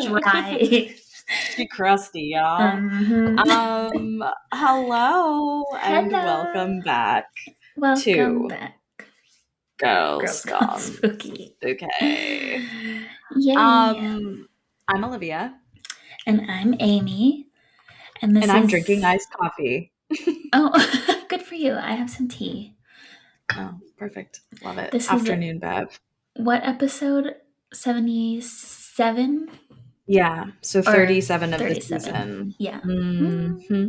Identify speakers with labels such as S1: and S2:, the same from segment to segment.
S1: dry.
S2: Too crusty, y'all.
S1: Mm-hmm.
S2: Hello and
S1: Hello.
S2: welcome back
S1: Welcome
S2: to
S1: back.
S2: Girls Gone
S1: Spooky.
S2: Okay.
S1: Yay.
S2: I'm Olivia.
S1: And I'm Amy. And this
S2: I'm
S1: is...
S2: drinking iced coffee.
S1: Oh, good for you. I have some tea.
S2: Oh, perfect. Love it.
S1: This
S2: Afternoon bev.
S1: What episode? 77?
S2: Yeah, so 37 of the
S1: 37.
S2: season.
S1: Yeah.
S2: Mm-hmm.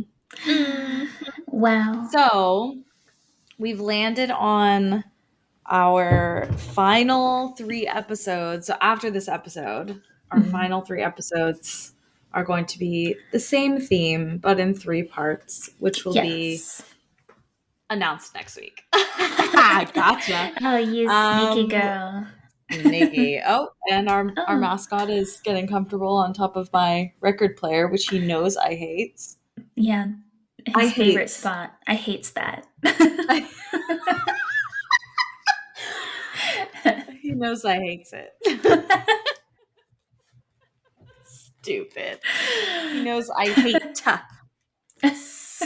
S1: Wow.
S2: So, we've landed on our final 3 episodes. So after this episode, our final 3 episodes are going to be the same theme, but in 3 parts, which will be announced next week. Gotcha.
S1: Oh, you sneaky girl.
S2: Sneaky. Oh, and our mascot is getting comfortable on top of my record player, which he knows I hate.
S1: Yeah, his favorite spot. I hates that.
S2: He knows I hates it. Stupid. He knows I hate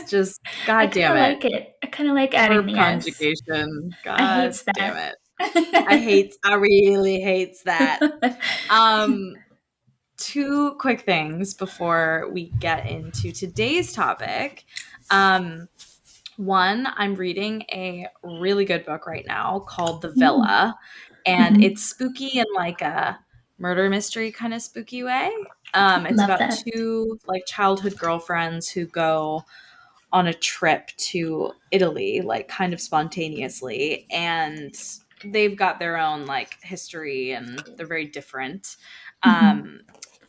S2: just God damn it.
S1: I like it. I kind of like adding the
S2: conjugation. God
S1: I hates that.
S2: Damn it. I really hates that. 2 quick things before we get into today's topic. One, I'm reading a really good book right now called The Villa, and it's spooky in like a murder mystery kind of spooky way. It's about 2 like childhood girlfriends who go on a trip to Italy, like kind of spontaneously, and they've got their own like history and they're very different. But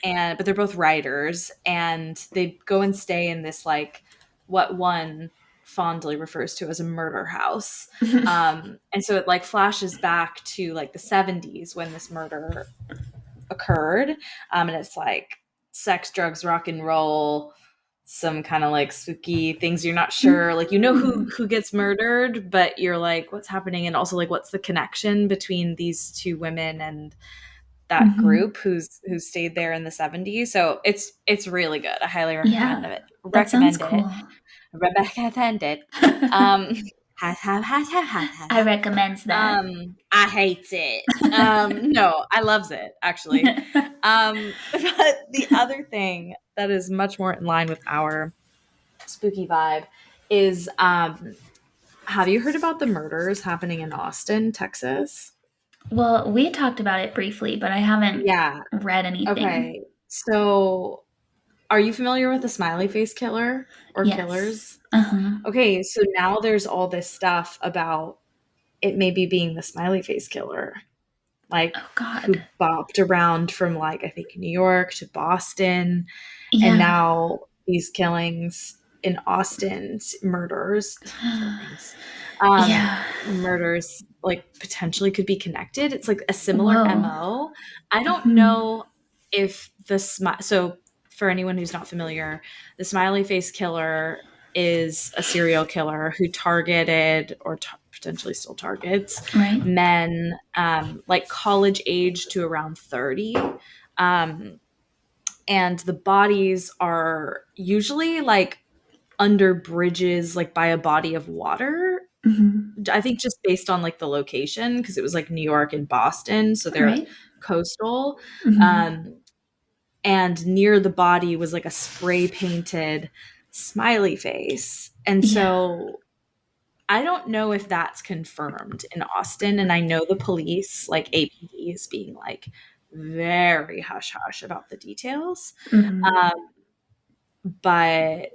S2: they're both writers, and they go and stay in this like what one fondly refers to as a murder house. And so it like flashes back to like the 70s when this murder occurred. And it's like sex, drugs, rock and roll, some kind of like spooky things you're not sure, like who gets murdered, but you're like, what's happening? And also like, what's the connection between these 2 women and that group who stayed there in the 70s? So it's really good. I highly recommend it.
S1: Cool.
S2: Recommend it.
S1: I recommends that.
S2: I hates it. No, I loves it actually. But the other thing that is much more in line with our spooky vibe is have you heard about the murders happening in Austin, Texas?
S1: Well, we talked about it briefly, but I haven't read anything.
S2: Okay. So are you familiar with the smiley face killer or killers? Okay, so now there's all this stuff about it maybe being the smiley face killer. Like, who bopped around from, like, I think New York to Boston. Yeah. And now these killings in Austin, murders, murders, like, potentially could be connected. It's, like, a similar MO. I don't know if so for anyone who's not familiar, the smiley face killer is a serial killer who targeted or potentially still targets men like college age to around 30. And the bodies are usually like under bridges, like by a body of water. I think just based on like the location, because it was like New York and Boston, so they're coastal. And near the body was like a spray painted smiley face. And so I don't know if that's confirmed in Austin. And I know the police, like APD, is being like very hush hush about the details. But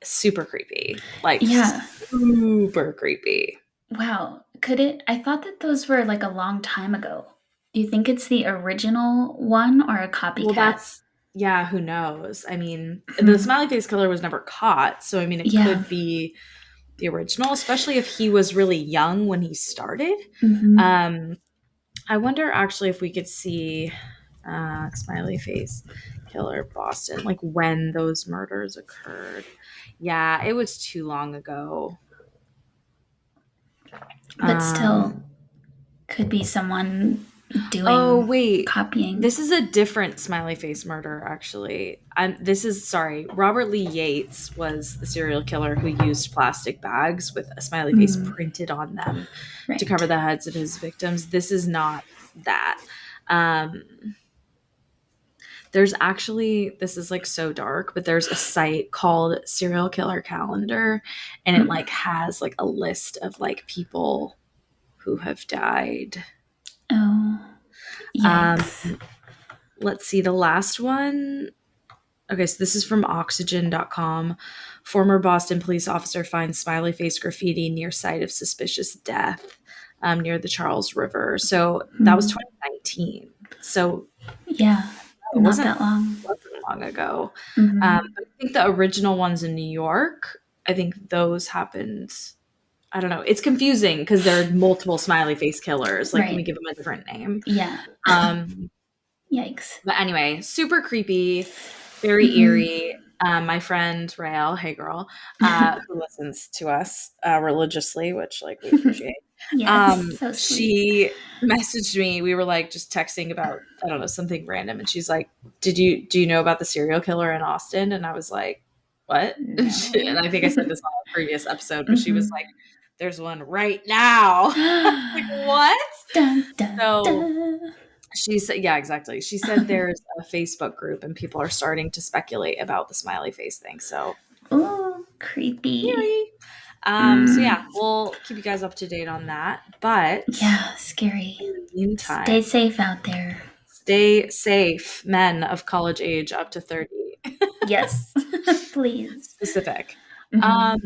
S2: super creepy. Like super creepy.
S1: Wow. I thought that those were like a long time ago. Do you think it's the original one or a copycat?
S2: Well, who knows? I mean, the smiley face killer was never caught. So, I mean, it could be the original, especially if he was really young when he started. I wonder actually if we could see smiley face killer Boston, like when those murders occurred. Yeah, it was too long ago.
S1: But still, could be someone
S2: Oh,
S1: doing
S2: wait.
S1: copying.
S2: This is a different smiley face murder, actually. Sorry. Robert Lee Yates was the serial killer who used plastic bags with a smiley face printed on them to
S1: Right.
S2: cover the heads of his victims. This is not that. Um, there's actually, this is like so dark, but there's a site called Serial Killer Calendar, and it like has like a list of like people who have died.
S1: Oh,
S2: Um,
S1: yikes.
S2: let's see, the last one. Okay, so this is from oxygen.com. Former Boston police officer finds smiley face graffiti near site of suspicious death near the Charles River. So that was 2019. So
S1: Yeah,
S2: it
S1: not that long.
S2: wasn't long ago.
S1: Mm-hmm.
S2: I think the original ones in New York, I think those happened. I don't know. It's confusing because there are multiple smiley face killers. Like, can we
S1: Right.
S2: give them a different name?
S1: Yeah.
S2: Um,
S1: Yikes.
S2: but anyway, super creepy, very
S1: Mm-hmm.
S2: eerie. My friend Rael, hey girl, who listens to us religiously, which like we appreciate.
S1: Yes, so sweet.
S2: She messaged me. We were like just texting about, I don't know, something random, and she's like, do you know about the serial killer in Austin?" And I was like, "What?" And
S1: No.
S2: I think I said this on a previous episode, but she was
S1: Mm-hmm.
S2: like, "There's one right now." I was like, "What?"
S1: Dun, dun,
S2: So
S1: dun.
S2: she said, yeah, exactly. She said there's a Facebook group and people are starting to speculate about the smiley face thing. So,
S1: Ooh, creepy.
S2: yay. So
S1: Mm.
S2: yeah, we'll keep you guys up to date on that. But
S1: Yeah, scary.
S2: in the meantime,
S1: Stay safe out there.
S2: stay safe, men of college age up to 30.
S1: Yes, please.
S2: Specific.
S1: Mm-hmm.
S2: Um,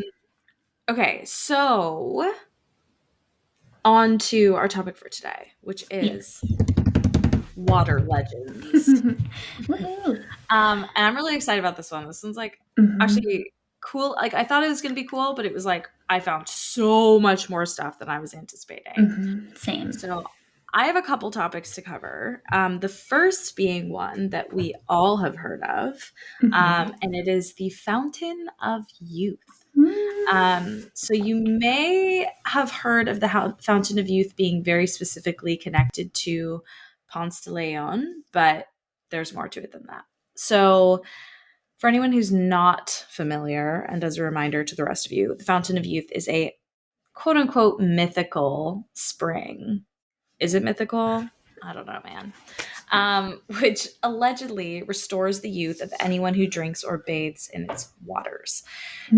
S2: okay, so on to our topic for today, which is
S1: Yes.
S2: water legends.
S1: Woohoo.
S2: And I'm really excited about this one. This one's like
S1: Mm-hmm.
S2: actually cool. Like I thought it was gonna be cool, but it was like I found so much more stuff than I was anticipating.
S1: Mm-hmm. Same.
S2: So I have a couple topics to cover. The first being one that we all have heard of,
S1: Mm-hmm.
S2: and it is the Fountain of Youth.
S1: Mm.
S2: So you may have heard of the Fountain of Youth being very specifically connected to Ponce de Leon, but there's more to it than that. So for anyone who's not familiar, and as a reminder to the rest of you, the Fountain of Youth is a quote unquote mythical spring. Is it mythical? I don't know, man. Which allegedly restores the youth of anyone who drinks or bathes in its waters.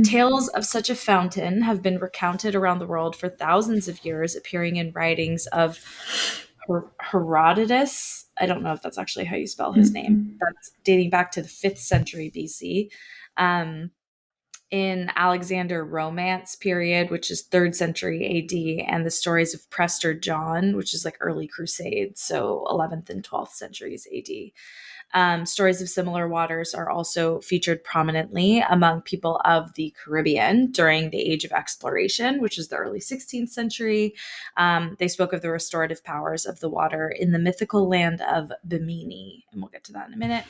S2: Tales of such a fountain have been recounted around the world for thousands of years, appearing in writings of Herodotus. I don't know if that's actually how you spell his name.
S1: Mm-hmm.
S2: That's dating back to the 5th century BC. Um, in Alexander Romance period, which is 3rd century AD, and the stories of Prester John, which is like early Crusades, so 11th and 12th centuries AD. Stories of similar waters are also featured prominently among people of the Caribbean during the Age of Exploration, which is the early 16th century. They spoke of the restorative powers of the water in the mythical land of Bimini, and we'll get to that in a minute.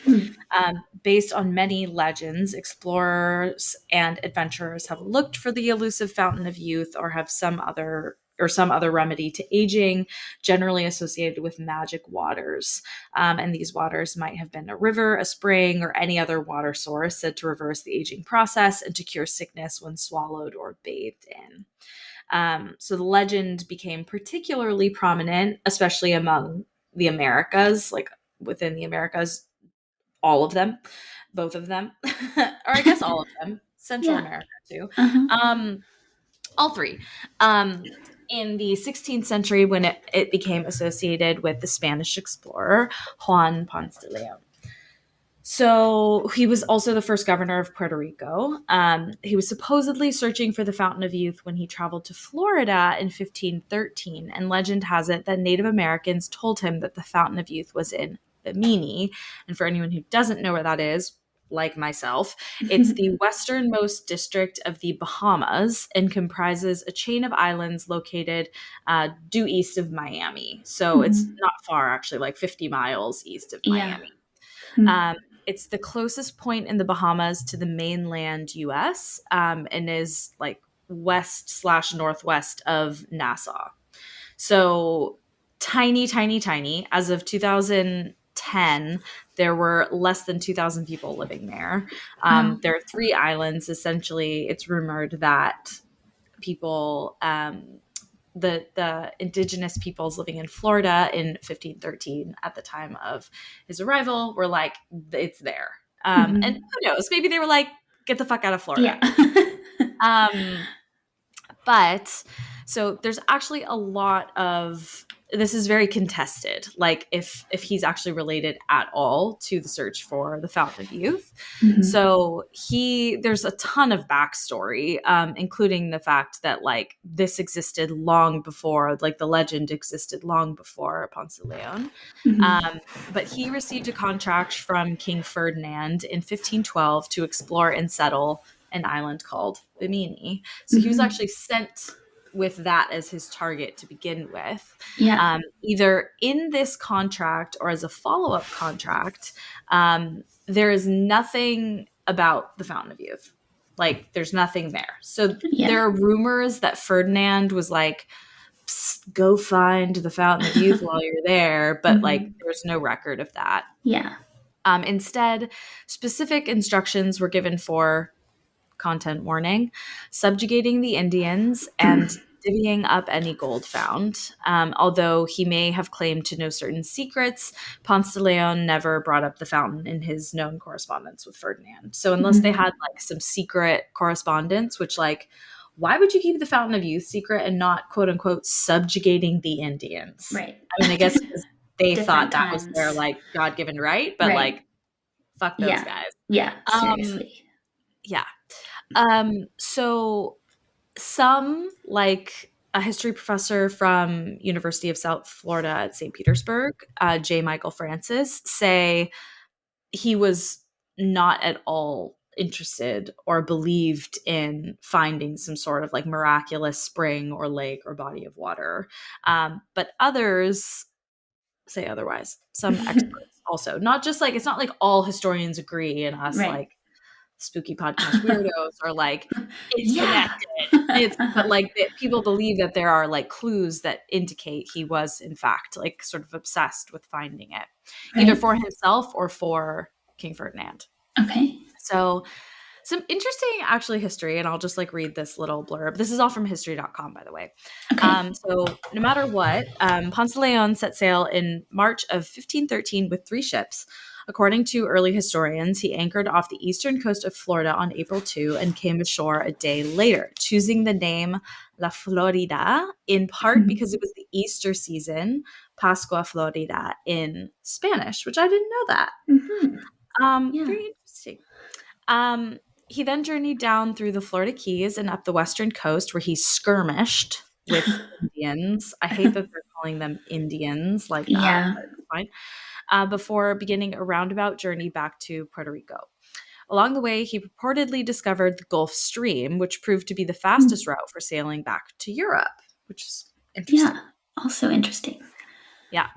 S2: Based on many legends, explorers and adventurers have looked for the elusive fountain of youth or have some other remedy to aging, generally associated with magic waters. And these waters might have been a river, a spring, or any other water source said to reverse the aging process and to cure sickness when swallowed or bathed in. So the legend became particularly prominent, especially among the Americas, like within the Americas, all of them, both of them, or I guess all of them, Central
S1: Yeah.
S2: America too.
S1: Uh-huh.
S2: Um, all three. In the 16th century, when it became associated with the Spanish explorer Juan Ponce de Leon. So he was also the first governor of Puerto Rico. He was supposedly searching for the Fountain of Youth when he traveled to Florida in 1513. And legend has it that Native Americans told him that the Fountain of Youth was in Bimini. And for anyone who doesn't know where that is, like myself, it's the westernmost district of the Bahamas and comprises a chain of islands located due east of Miami. So it's not far, actually, like 50 miles east of
S1: Yeah.
S2: Miami. It's the closest point in the Bahamas to the mainland US, and is like west/northwest of Nassau. So tiny, tiny, tiny. As of 2010, there were less than 2,000 people living there.
S1: Wow.
S2: There are 3 islands. Essentially, it's rumored that people, the indigenous peoples living in Florida in 1513 at the time of his arrival were like, it's there. And who knows? Maybe they were like, get the fuck out of Florida.
S1: Yeah.
S2: But so there's actually a lot of, this is very contested, like if he's actually related at all to the search for the Fountain of Youth. So there's a ton of backstory, including the fact that like this existed long before, like the legend existed long before Ponce de Leon. But he received a contract from King Ferdinand in 1512 to explore and settle an island called Bimini. So he was actually sent with that as his target to begin with.
S1: Yeah.
S2: Either in this contract or as a follow-up contract, there is nothing about the Fountain of Youth. Like, there's nothing there. So there are rumors that Ferdinand was like, go find the Fountain of Youth while you're there, but like there's no record of that.
S1: Yeah.
S2: Instead, specific instructions were given for, content warning, subjugating the Indians and divvying up any gold found. Although he may have claimed to know certain secrets, Ponce de Leon never brought up the fountain in his known correspondence with Ferdinand. So unless they had like some secret correspondence, which like, why would you keep the Fountain of Youth secret and not quote unquote subjugating the Indians?
S1: Right.
S2: I mean, I guess because they thought that
S1: times.
S2: was their like God-given right, but like, fuck those guys.
S1: Yeah, seriously.
S2: Yeah. So some, like a history professor from University of South Florida at St. Petersburg, J. Michael Francis, say he was not at all interested or believed in finding some sort of like miraculous spring or lake or body of water. But others say otherwise. Some experts also, not just like, it's not like all historians agree and us like spooky podcast weirdos are like, it's connected. But like people believe that there are like clues that indicate he was in fact like sort of obsessed with finding it, either for himself or for King Ferdinand.
S1: Okay.
S2: So some interesting actually history, and I'll just like read this little blurb. This is all from history.com, by the way.
S1: Okay.
S2: So no matter what, Ponce de Leon set sail in March of 1513 with 3 ships. According to early historians, he anchored off the eastern coast of Florida on April 2 and came ashore a day later, choosing the name La Florida in part because it was the Easter season, Pascua Florida in Spanish, which I didn't know that. Very interesting. He then journeyed down through the Florida Keys and up the western coast where he skirmished with Indians. I hate that they're calling them Indians like that, but it's fine. Before beginning a roundabout journey back to Puerto Rico. Along the way, he purportedly discovered the Gulf Stream, which proved to be the fastest route for sailing back to Europe, which is interesting.
S1: Yeah, also interesting.
S2: Yeah.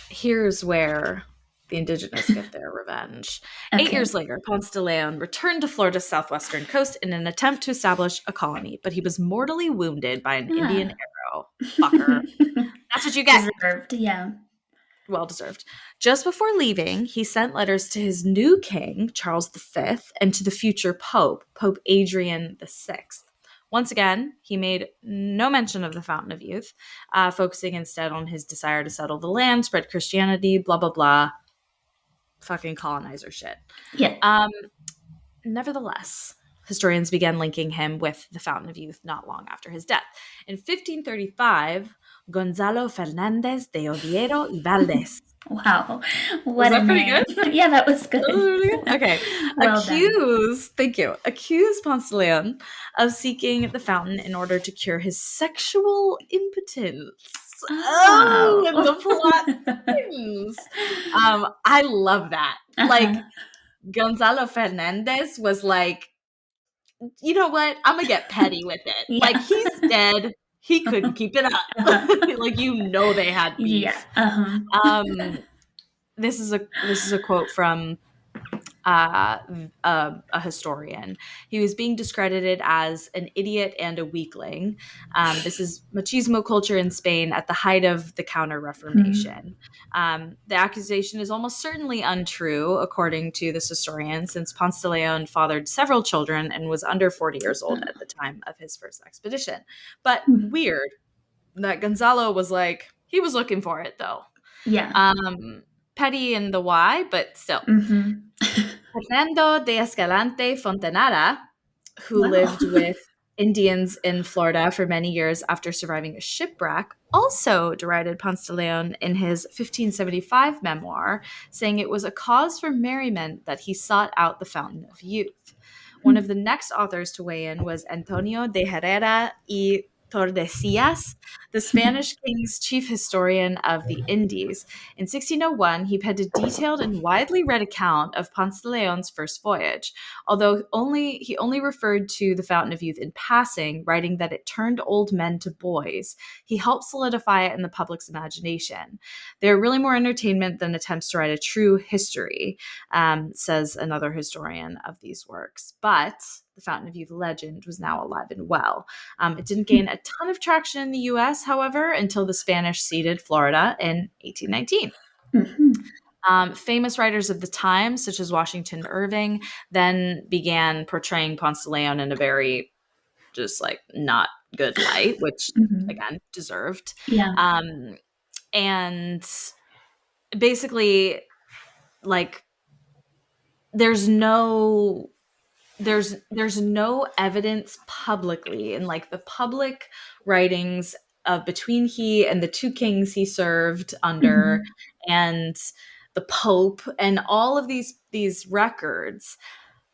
S2: Here's where the indigenous get their revenge. 8 years later, Ponce de Leon returned to Florida's southwestern coast in an attempt to establish a colony, but he was mortally wounded by an Indian arrow. Fucker. That's what you get.
S1: Deserved, yeah.
S2: Well deserved. Just before leaving, he sent letters to his new king, Charles V, and to the future pope, Pope Adrian VI. Once again, he made no mention of the Fountain of Youth, focusing instead on his desire to settle the land, spread Christianity, blah, blah, blah. Fucking colonizer shit.
S1: Yeah.
S2: Nevertheless, historians began linking him with the Fountain of Youth not long after his death. In 1535, Gonzalo Fernandez de Oviedo y Valdez.
S1: Wow.
S2: Was that pretty good?
S1: Yeah, that was good.
S2: That was really good? Okay. Thank you. Accused Ponce de Leon of seeking the fountain in order to cure his sexual impotence. Oh, and the plot things. I love that. Like, Gonzalo Fernandez was like, you know what? I'm gonna get petty with it. Yeah. Like, he's dead. He couldn't keep it up. Like, you know, they had beef.
S1: Yeah.
S2: This is a quote from uh, a historian. He was being discredited as an idiot and a weakling. This is machismo culture in Spain at the height of the Counter
S1: Mm.
S2: Reformation. The accusation is almost certainly untrue, according to this historian, since Ponce de Leon fathered several children and was under 40 years old at the time of his first expedition. But
S1: Mm.
S2: weird that Gonzalo was like, he was looking for it though.
S1: Yeah.
S2: Petty in the why, but still.
S1: Mhm.
S2: Fernando de Escalante Fontanara, who
S1: Wow.
S2: lived with Indians in Florida for many years after surviving a shipwreck, also derided Ponce de Leon in his 1575 memoir, saying it was a cause for merriment that he sought out the fountain of youth. One of the next authors to weigh in was Antonio de Herrera y Tordesillas, the Spanish king's chief historian of the Indies. In 1601, he penned a detailed and widely read account of Ponce de Leon's first voyage, although he only referred to the Fountain of Youth in passing, writing that it turned old men to boys. He helped solidify it in the public's imagination. They're really more entertainment than attempts to write a true history, says another historian of these works. But the Fountain of Youth legend was now alive and well. It didn't gain a ton of traction in the US, however, until the Spanish ceded Florida in 1819.
S1: Mhm.
S2: Famous writers of the time, such as Washington Irving, then began portraying Ponce de Leon in a very just like not good light, which
S1: Mhm.
S2: again deserved.
S1: Yeah.
S2: Um, and basically, like, there's no there's no evidence publicly in like the public writings of between he and the two kings he served under
S1: Mhm.
S2: and the pope and all of these records.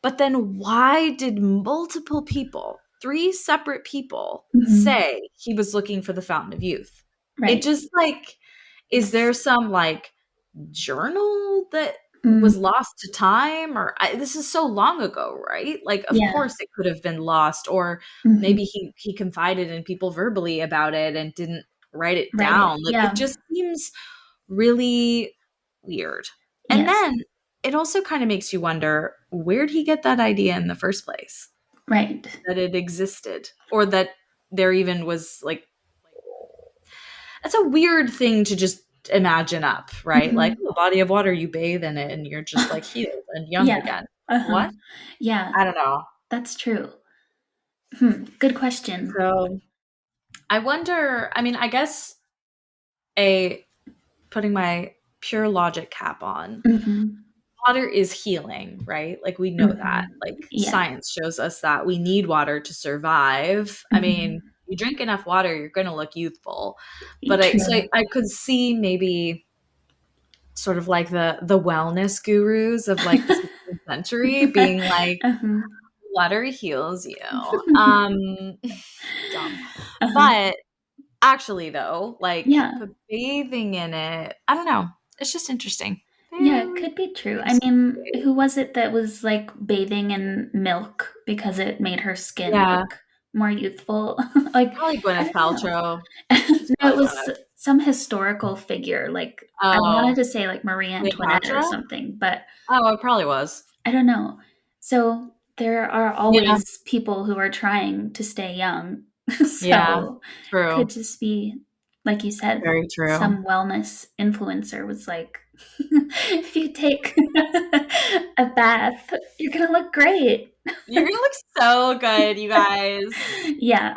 S2: But then why did multiple people, three separate people,
S1: Mhm.
S2: say he was looking for the fountain of youth? It
S1: Right.
S2: just like, is
S1: It's
S2: there some like journal that
S1: mm,
S2: was lost to time? Or this is so long ago, right? Like, of
S1: yeah.
S2: course it could have been lost, or maybe
S1: Mhm.
S2: he confided in people verbally about it and didn't write it
S1: Write it.
S2: down. Like, it
S1: Yeah.
S2: just seems really weird. And
S1: Yes.
S2: then it also kind of makes you wonder, where'd he get that idea in the first place?
S1: Right.
S2: That it existed, or that there even was like, that's a weird thing to just imagine up, right? Like,
S1: Mhm.
S2: oh, a body of water, you bathe in it and you're just like healed and young
S1: Yeah.
S2: again.
S1: Uh-huh.
S2: What?
S1: Yeah,
S2: I don't know.
S1: that's true. Good question.
S2: So I wonder, I mean, I guess a putting my pure logic cap on,
S1: Mhm.
S2: water is healing, right? Like, we know that.
S1: Mhm.
S2: Like,
S1: Yeah.
S2: science shows us that we need water to survive. I mean,
S1: Mhm.
S2: you drink enough water, you're going to look youthful. But
S1: True.
S2: I could see maybe sort of like the wellness gurus of like the 16th century being like,
S1: Uh-huh.
S2: water heals you. Dumb.
S1: Uh-huh.
S2: But actually though, like,
S1: Yeah.
S2: bathing in it, I don't know. It's just interesting.
S1: Yeah, it
S2: Very
S1: could be true. I mean,
S2: interesting.
S1: who was it that was, like, bathing in milk because it made her skin
S2: Yeah,
S1: look more youthful? Like,
S2: probably
S1: I
S2: Gwyneth
S1: don't know.
S2: Paltrow. It's
S1: No, it
S2: probably
S1: was
S2: Gwyneth.
S1: some historical figure, like, I
S2: Oh,
S1: wanted to say, like, Marie Antoinette or
S2: Cleopatra?
S1: something, but
S2: Oh, it probably was.
S1: I don't know. So, there are
S2: Yeah,
S1: always people who are trying to stay young.
S2: yeah,
S1: So,
S2: true.
S1: could just be, like you said,
S2: Very true.
S1: some wellness influencer was like, "If you take a bath, you're gonna look great."
S2: You're gonna look so good, you guys.
S1: Yeah.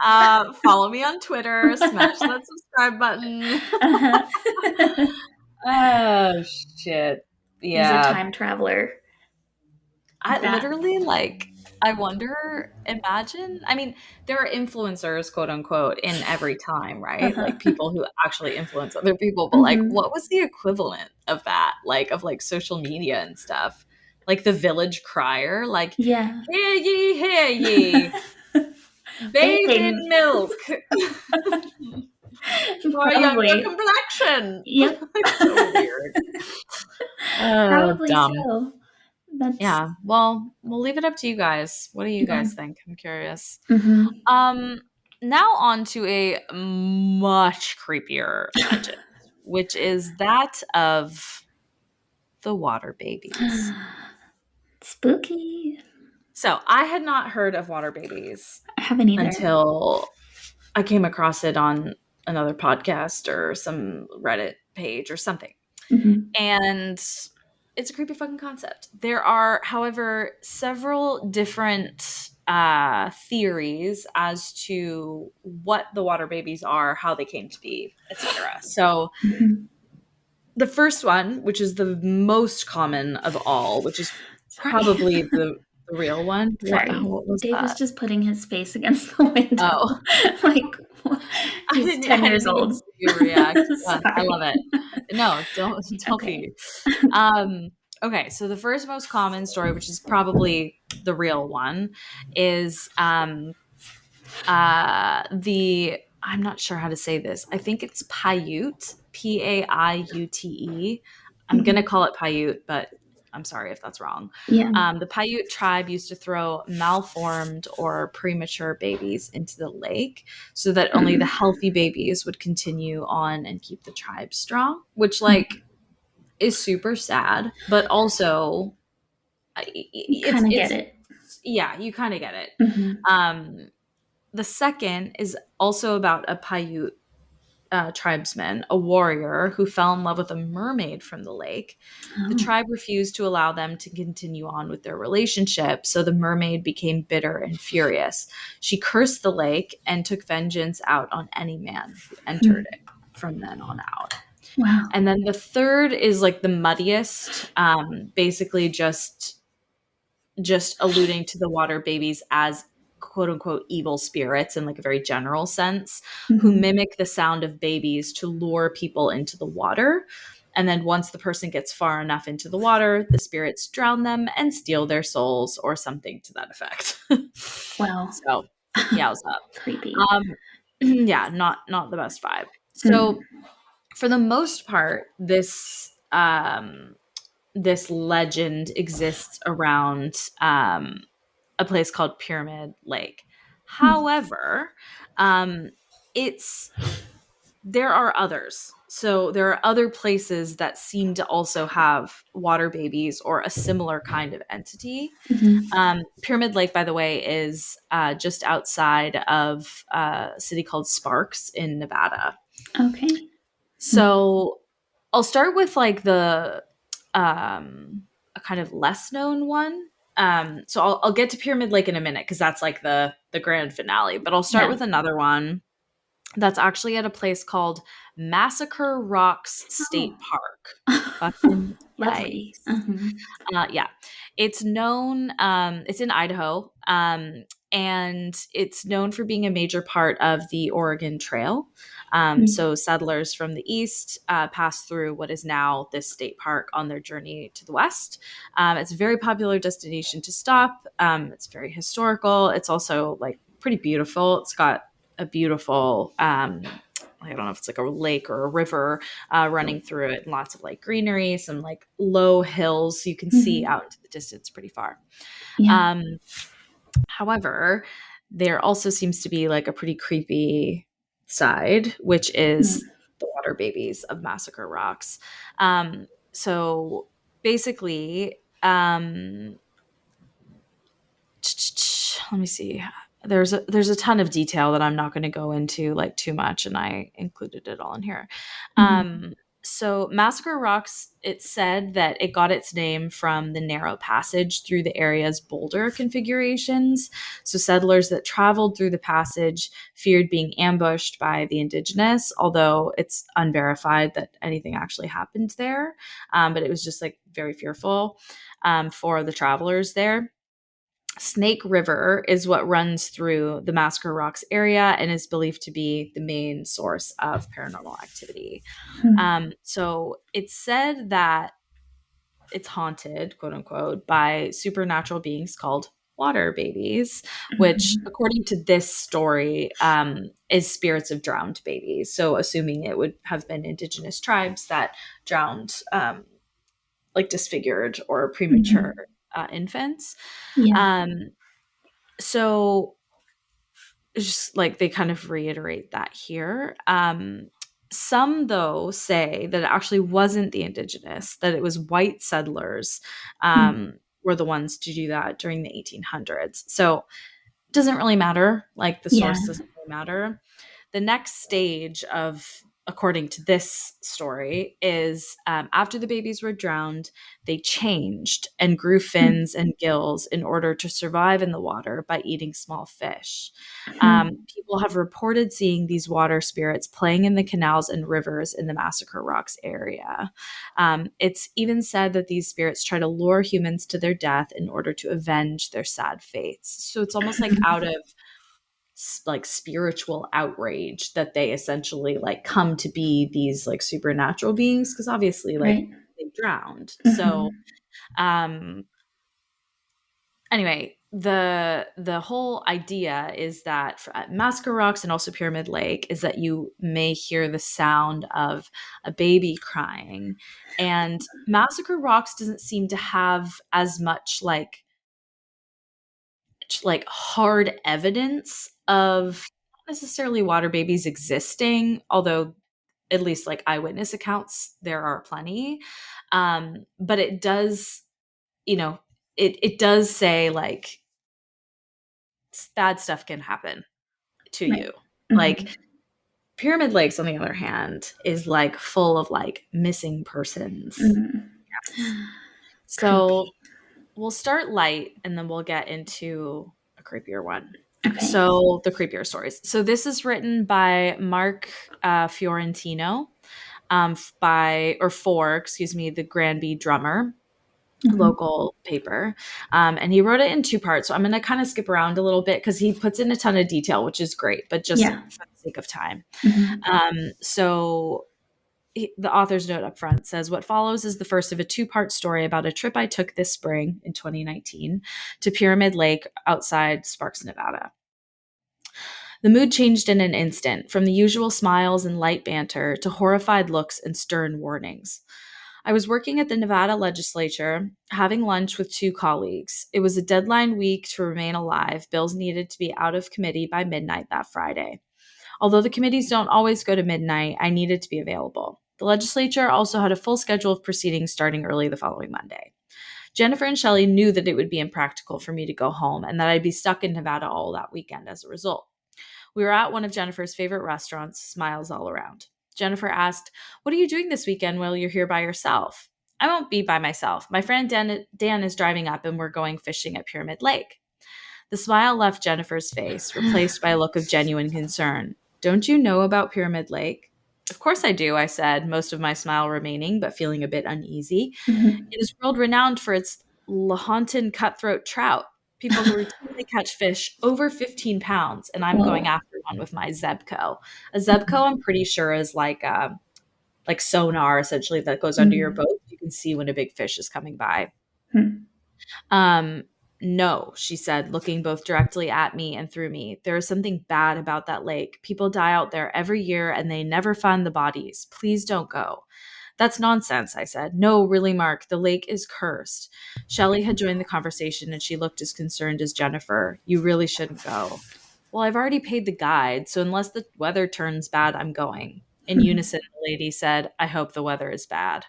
S2: Follow me on Twitter, smash that subscribe button.
S1: Uh-huh.
S2: Oh shit.
S1: Use a
S2: Yeah.
S1: time traveler
S2: I
S1: bath.
S2: literally like, I wonder, imagine, I mean, there are influencers, quote unquote, in every time, right?
S1: Uh-huh.
S2: Like, people who actually influence other people, but like,
S1: Mhm.
S2: what was the equivalent of that? Like, of like social media and stuff? Like the village crier, like,
S1: Yeah.
S2: hear ye, bathe in
S1: Bathing.
S2: milk for a younger
S1: Probably.
S2: complexion.
S1: Yep.
S2: Like, so weird. Oh,
S1: Probably
S2: dumb.
S1: so. That's
S2: Yeah. Well, we'll leave it up to you guys. What do you
S1: yeah.
S2: guys think? I'm curious.
S1: Mhm.
S2: Um, Now on to a much creepier legend, which is that of the water babies.
S1: Spooky.
S2: So I had not heard of water babies
S1: I haven't either.
S2: until I came across it on another podcast or some Reddit page or something.
S1: Mm-hmm.
S2: And it's a creepy fucking concept. There are, however, several different theories as to what the water babies are, how they came to be, etc. So
S1: Mm-hmm.
S2: the first one, which is the most common of all, which is
S1: Sorry.
S2: probably the real one.
S1: Sorry.
S2: What was
S1: Dave was
S2: that?
S1: just putting his face against the window.
S2: Oh,
S1: Like, he's 10
S2: I
S1: years
S2: didn't even
S1: old.
S2: see you react. Yeah, I love
S1: Sorry.
S2: it. No, don't
S1: Okay.
S2: be. Um, okay, so the first most common story, which is probably the real one, is the I'm not sure how to say this. I think it's Paiute, Paiute. I'm gonna
S1: Mhm.
S2: call it Paiute, but I'm sorry if that's wrong.
S1: Yeah.
S2: The Paiute tribe used to throw malformed or premature babies into the lake so that only the
S1: Mm.
S2: healthy babies would continue on and keep the tribe strong, which
S1: Mm.
S2: like is super sad, but also
S1: You
S2: it's
S1: kind of get
S2: it's
S1: it.
S2: yeah, you kind of get it.
S1: Mm-hmm.
S2: Um, the second is also about a Paiute tribesman, a warrior who fell in love with a mermaid from the lake. The
S1: Oh.
S2: tribe refused to allow them to continue on with their relationship, so the mermaid became bitter and furious. She cursed the lake and took vengeance out on any man who entered
S1: Mm.
S2: it from then on out.
S1: Wow.
S2: And then the third is like the muddiest, basically just alluding to the water babies as quote unquote evil spirits in like a very general sense who
S1: Mm-hmm.
S2: mimic the sound of babies to lure people into the water. And then once the person gets far enough into the water, the spirits drown them and steal their souls or something to that effect.
S1: Wow.
S2: So, yeah, what's up?
S1: Creepy.
S2: Um, yeah, not the best vibe.
S1: Mm.
S2: So, for the most part, this legend exists around a place called Pyramid Lake.
S1: Mm.
S2: However, um, it's there are others. So there are other places that seem to also have water babies or a similar kind of entity.
S1: Mm-hmm.
S2: Pyramid Lake, by the way, is just outside of a city called Sparks in Nevada.
S1: Okay. Mm.
S2: So I'll start with like a kind of less known one. So I'll get to Pyramid Lake in a minute because that's like the grand finale. But I'll start
S1: Yeah.
S2: with another one that's actually at a place called Massacre Rocks State
S1: Oh.
S2: Park. Fucking
S1: Lovely.
S2: yikes.
S1: Uh-huh.
S2: Yeah, it's known. It's in Idaho, and it's known for being a major part of the Oregon Trail.
S1: Mm.
S2: So settlers from the east pass through what is now this state park on their journey to the west. It's a very popular destination to stop. It's very historical. It's also like pretty beautiful. It's got a beautiful. I don't know if it's like a lake or a river running through it, and lots of like greenery, some like low hills so you can see
S1: Mm-hmm.
S2: out into the distance pretty far.
S1: Yeah.
S2: Um, however, there also seems to be like a pretty creepy side, which
S1: Mm.
S2: is the water babies of Massacre Rocks. So basically, let me see. There's a ton of detail that I'm not going to go into like too much, and I included it all in here.
S1: Mm-hmm.
S2: Um, so Massacre Rocks, it said that it got its name from the narrow passage through the area's boulder configurations. So settlers that traveled through the passage feared being ambushed by the indigenous, although it's unverified that anything actually happened there. But it was just like very fearful for the travelers there. Snake River is what runs through the Massacre Rocks area and is believed to be the main source of paranormal activity. So it's said that it's haunted, quote unquote, by supernatural beings called water babies, which,
S1: Mm-hmm.
S2: according to this story, is spirits of drowned babies. So, assuming it would have been indigenous tribes that drowned, like disfigured or premature
S1: Mm-hmm.
S2: infants.
S1: Yeah.
S2: Um, so just like they kind of reiterate that here. Some though say that it actually wasn't the indigenous, that it was white settlers,
S1: Mm.
S2: were the ones to do that during the 1800s. So it doesn't really matter. Like the
S1: Yeah.
S2: source doesn't really matter. The next stage of, according to this story, is after the babies were drowned, they changed and grew fins and gills in order to survive in the water by eating small fish.
S1: Mm-hmm.
S2: People have reported seeing these water spirits playing in the canals and rivers in the Massacre Rocks area. It's even said that these spirits try to lure humans to their death in order to avenge their sad fates. So it's almost like out of like spiritual outrage that they essentially like come to be these like supernatural beings, because obviously like
S1: Right.
S2: they drowned. So
S1: Mm-hmm.
S2: um anyway, the whole idea is that at Massacre Rocks and also Pyramid Lake is that you may hear the sound of a baby crying, and Massacre Rocks doesn't seem to have as much like hard evidence of not necessarily water babies existing, although at least like eyewitness accounts there are plenty. But it does, you know, it does say like bad stuff can happen to
S1: Right.
S2: you.
S1: Mm-hmm.
S2: Like Pyramid Lakes, on the other hand, is like full of like missing persons.
S1: Mm-hmm.
S2: Yes. So
S1: Creepy.
S2: we'll start light and then we'll get into a creepier one.
S1: Okay.
S2: So the creepier stories. So this is written by Mark Fiorentino, excuse me, the Granby Drummer
S1: Mm-hmm.
S2: local paper. And he wrote it in two parts. So I'm going to kind of skip around a little bit because he puts in a ton of detail, which is great, but just
S1: Yeah.
S2: for the sake of time.
S1: Mm-hmm.
S2: So the author's note up front says, what follows is the first of a two-part story about a trip I took this spring in 2019 to Pyramid Lake outside Sparks, Nevada. The mood changed in an instant, from the usual smiles and light banter to horrified looks and stern warnings. I was working at the Nevada legislature, having lunch with two colleagues. It was a deadline week to remain alive. Bills needed to be out of committee by midnight that Friday. Although the committees don't always go to midnight, I needed to be available. The legislature also had a full schedule of proceedings starting early the following Monday. Jennifer and Shelley knew that it would be impractical for me to go home and that I'd be stuck in Nevada all that weekend as a result. We were at one of Jennifer's favorite restaurants, smiles all around. Jennifer asked, what are you doing this weekend while you're here by yourself? I won't be by myself. My friend Dan is driving up and we're going fishing at Pyramid Lake. The smile left Jennifer's face, replaced by a look of genuine concern. Don't you know about Pyramid Lake? Of course I do, I said, most of my smile remaining, but feeling a bit uneasy.
S1: Mm-hmm.
S2: It is world renowned for its Lahontan cutthroat trout, people who routinely catch fish over 15 pounds, and I'm going
S1: Whoa.
S2: after one with my Zebco. A Zebco, I'm pretty sure, is like sonar essentially that goes under your
S1: Mm-hmm.
S2: boat. You can see when a big fish is coming by.
S1: Mm-hmm.
S2: Um, no, she said, looking both directly at me and through me. There is something bad about that lake. People die out there every year and they never find the bodies. Please don't go. That's nonsense, I said. No, really, Mark, the lake is cursed. Shelley had joined the conversation and she looked as concerned as Jennifer. You really shouldn't go. Well, I've already paid the guide, so unless the weather turns bad, I'm going. In unison, the lady said, I hope the weather is bad.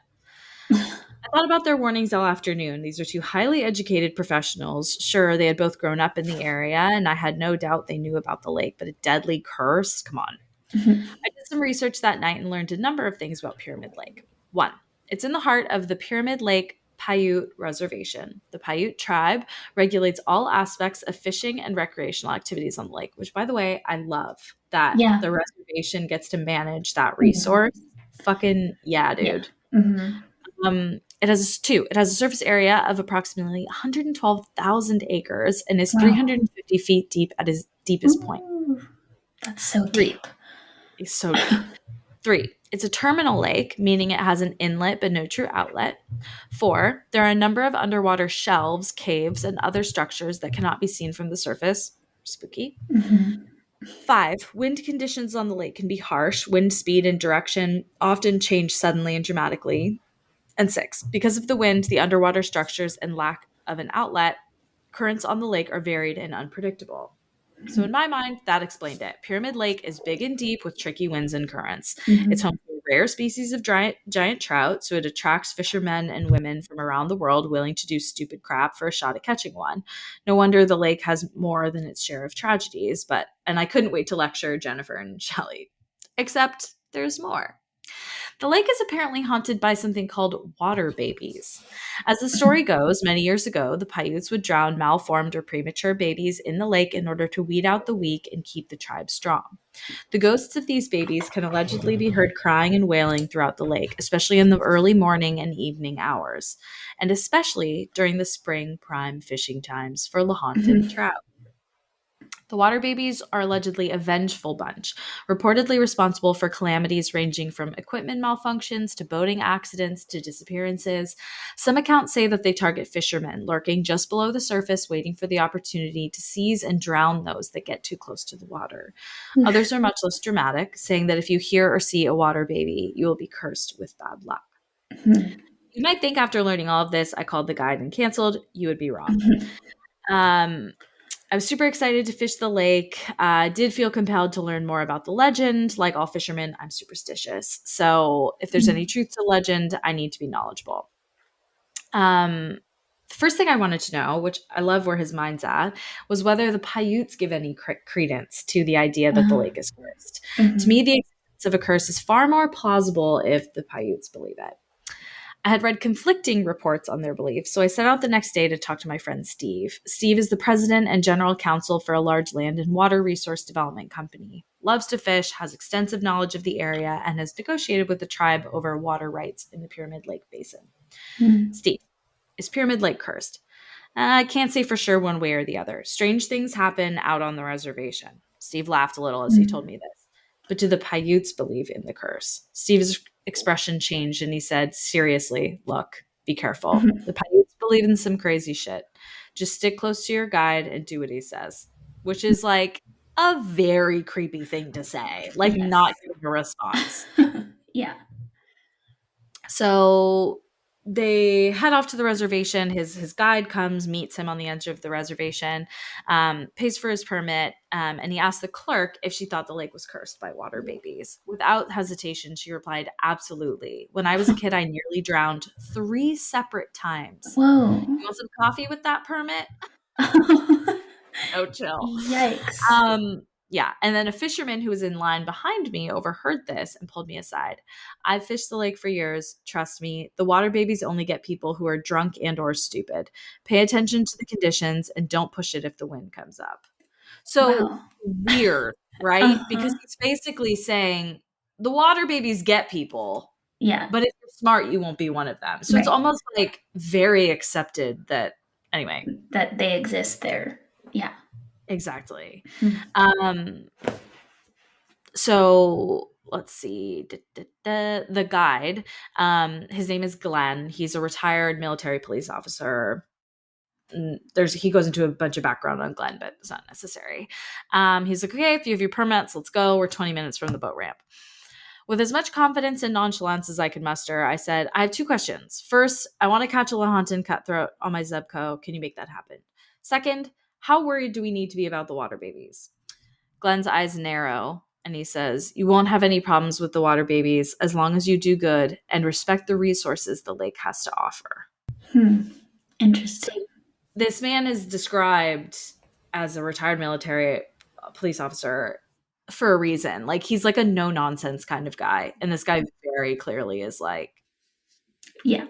S2: I thought about their warnings all afternoon. These are two highly educated professionals. Sure, they had both grown up in the area, and I had no doubt they knew about the lake, but a deadly curse? Come on.
S1: Mm-hmm.
S2: I did some research that night and learned a number of things about Pyramid Lake. One, it's in the heart of the Pyramid Lake Paiute Reservation. The Paiute tribe regulates all aspects of fishing and recreational activities on the lake, which, by the way, I love that
S1: Yeah.
S2: the reservation gets to manage that
S1: Mm-hmm.
S2: resource. Fucking yeah,
S1: Yeah.
S2: dude.
S1: Mm-hmm.
S2: It has two. It has a surface area of approximately 112,000 acres and is
S1: Wow.
S2: 350 feet deep at its deepest point.
S1: Ooh, that's so
S2: Three,
S1: deep.
S2: it's so deep. Three, it's a terminal lake, meaning it has an inlet but no true outlet. Four, there are a number of underwater shelves, caves, and other structures that cannot be seen from the surface. Spooky.
S1: Mm-hmm.
S2: Five, wind conditions on the lake can be harsh. Wind speed and direction often change suddenly and dramatically. And six, because of the wind, the underwater structures, and lack of an outlet, currents on the lake are varied and unpredictable. So in my mind, that explained it. Pyramid Lake is big and deep with tricky winds and currents. It's
S1: Mm-hmm.
S2: home to a rare species of giant trout, so it attracts fishermen and women from around the world willing to do stupid crap for a shot at catching one. No wonder the lake has more than its share of tragedies, and I couldn't wait to lecture Jennifer and Shelley. Except there's more. The lake is apparently haunted by something called water babies. As the story goes, many years ago, the Paiutes would drown malformed or premature babies in the lake in order to weed out the weak and keep the tribe strong. The ghosts of these babies can allegedly be heard crying and wailing throughout the lake, especially in the early morning and evening hours, and especially during the spring prime fishing times for Lahontan trout. The water babies are allegedly a vengeful bunch, reportedly responsible for calamities ranging from equipment malfunctions to boating accidents to disappearances. Some accounts say that they target fishermen, lurking just below the surface, waiting for the opportunity to seize and drown those that get too close to the water. Others are much less dramatic, saying that if you hear or see a water baby, you will be cursed with bad luck. You might think after learning all of this, I called the guide and canceled. You would be wrong. I was super excited to fish the lake. Did feel compelled to learn more about the legend. Like all fishermen, I'm superstitious. So if there's any truth to legend, I need to be knowledgeable. The first thing I wanted to know, which I love where his mind's at, was whether the Paiutes give any credence to the idea that the lake is cursed. To me, the existence of a curse is far more plausible if the Paiutes believe it. I had read conflicting reports on their beliefs, so I set out the next day to talk to my friend Steve. Steve is the president and general counsel for a large land and water resource development company. Loves to fish, has extensive knowledge of the area, and has negotiated with the tribe over water rights in the Pyramid Lake Basin. Steve, is Pyramid Lake cursed? I can't say for sure one way or the other. Strange things happen out on the reservation. Steve laughed a little as he told me this. But do the Paiutes believe in the curse? Steve's expression changed and he said, seriously, look, be careful. The Paiutes believe in some crazy shit. Just stick close to your guide and do what he says, which is like a very creepy thing to say, like not giving a response.
S1: Yeah.
S2: So they head off to the reservation. His guide comes, meets him on the edge of the reservation, pays for his permit, and he asked the clerk if she thought the lake was cursed by water babies. Without hesitation, she replied, absolutely. When I was a kid, I nearly drowned 3 separate times.
S1: Whoa.
S2: You want some coffee with that permit? No chill.
S1: Yikes.
S2: Yeah. And then a fisherman who was in line behind me overheard this and pulled me aside. I've fished the lake for years. Trust me, the water babies only get people who are drunk and or stupid. Pay attention to the conditions and don't push it if the wind comes up. So weird, right? Because he's basically saying the water babies get people.
S1: Yeah.
S2: But if you're smart, you won't be one of them. So it's almost like very accepted that, anyway.
S1: That they exist there. Yeah.
S2: Exactly. So let's see. The guide, his name is Glenn. He's a retired military police officer. He goes into a bunch of background on Glenn, but it's not necessary. He's like, okay, if you have your permits, let's go. We're 20 minutes from the boat ramp. With as much confidence and nonchalance as I could muster, I said, I have 2 questions. First, I want to catch a Lahontan cutthroat on my Zebco. Can you make that happen? Second, how worried do we need to be about the water babies? Glenn's eyes narrow, and he says, you won't have any problems with the water babies as long as you do good and respect the resources the lake has to offer.
S1: Interesting.
S2: So this man is described as a retired military police officer for a reason. Like, he's like a no-nonsense kind of guy. And this guy very clearly is like,
S1: yeah,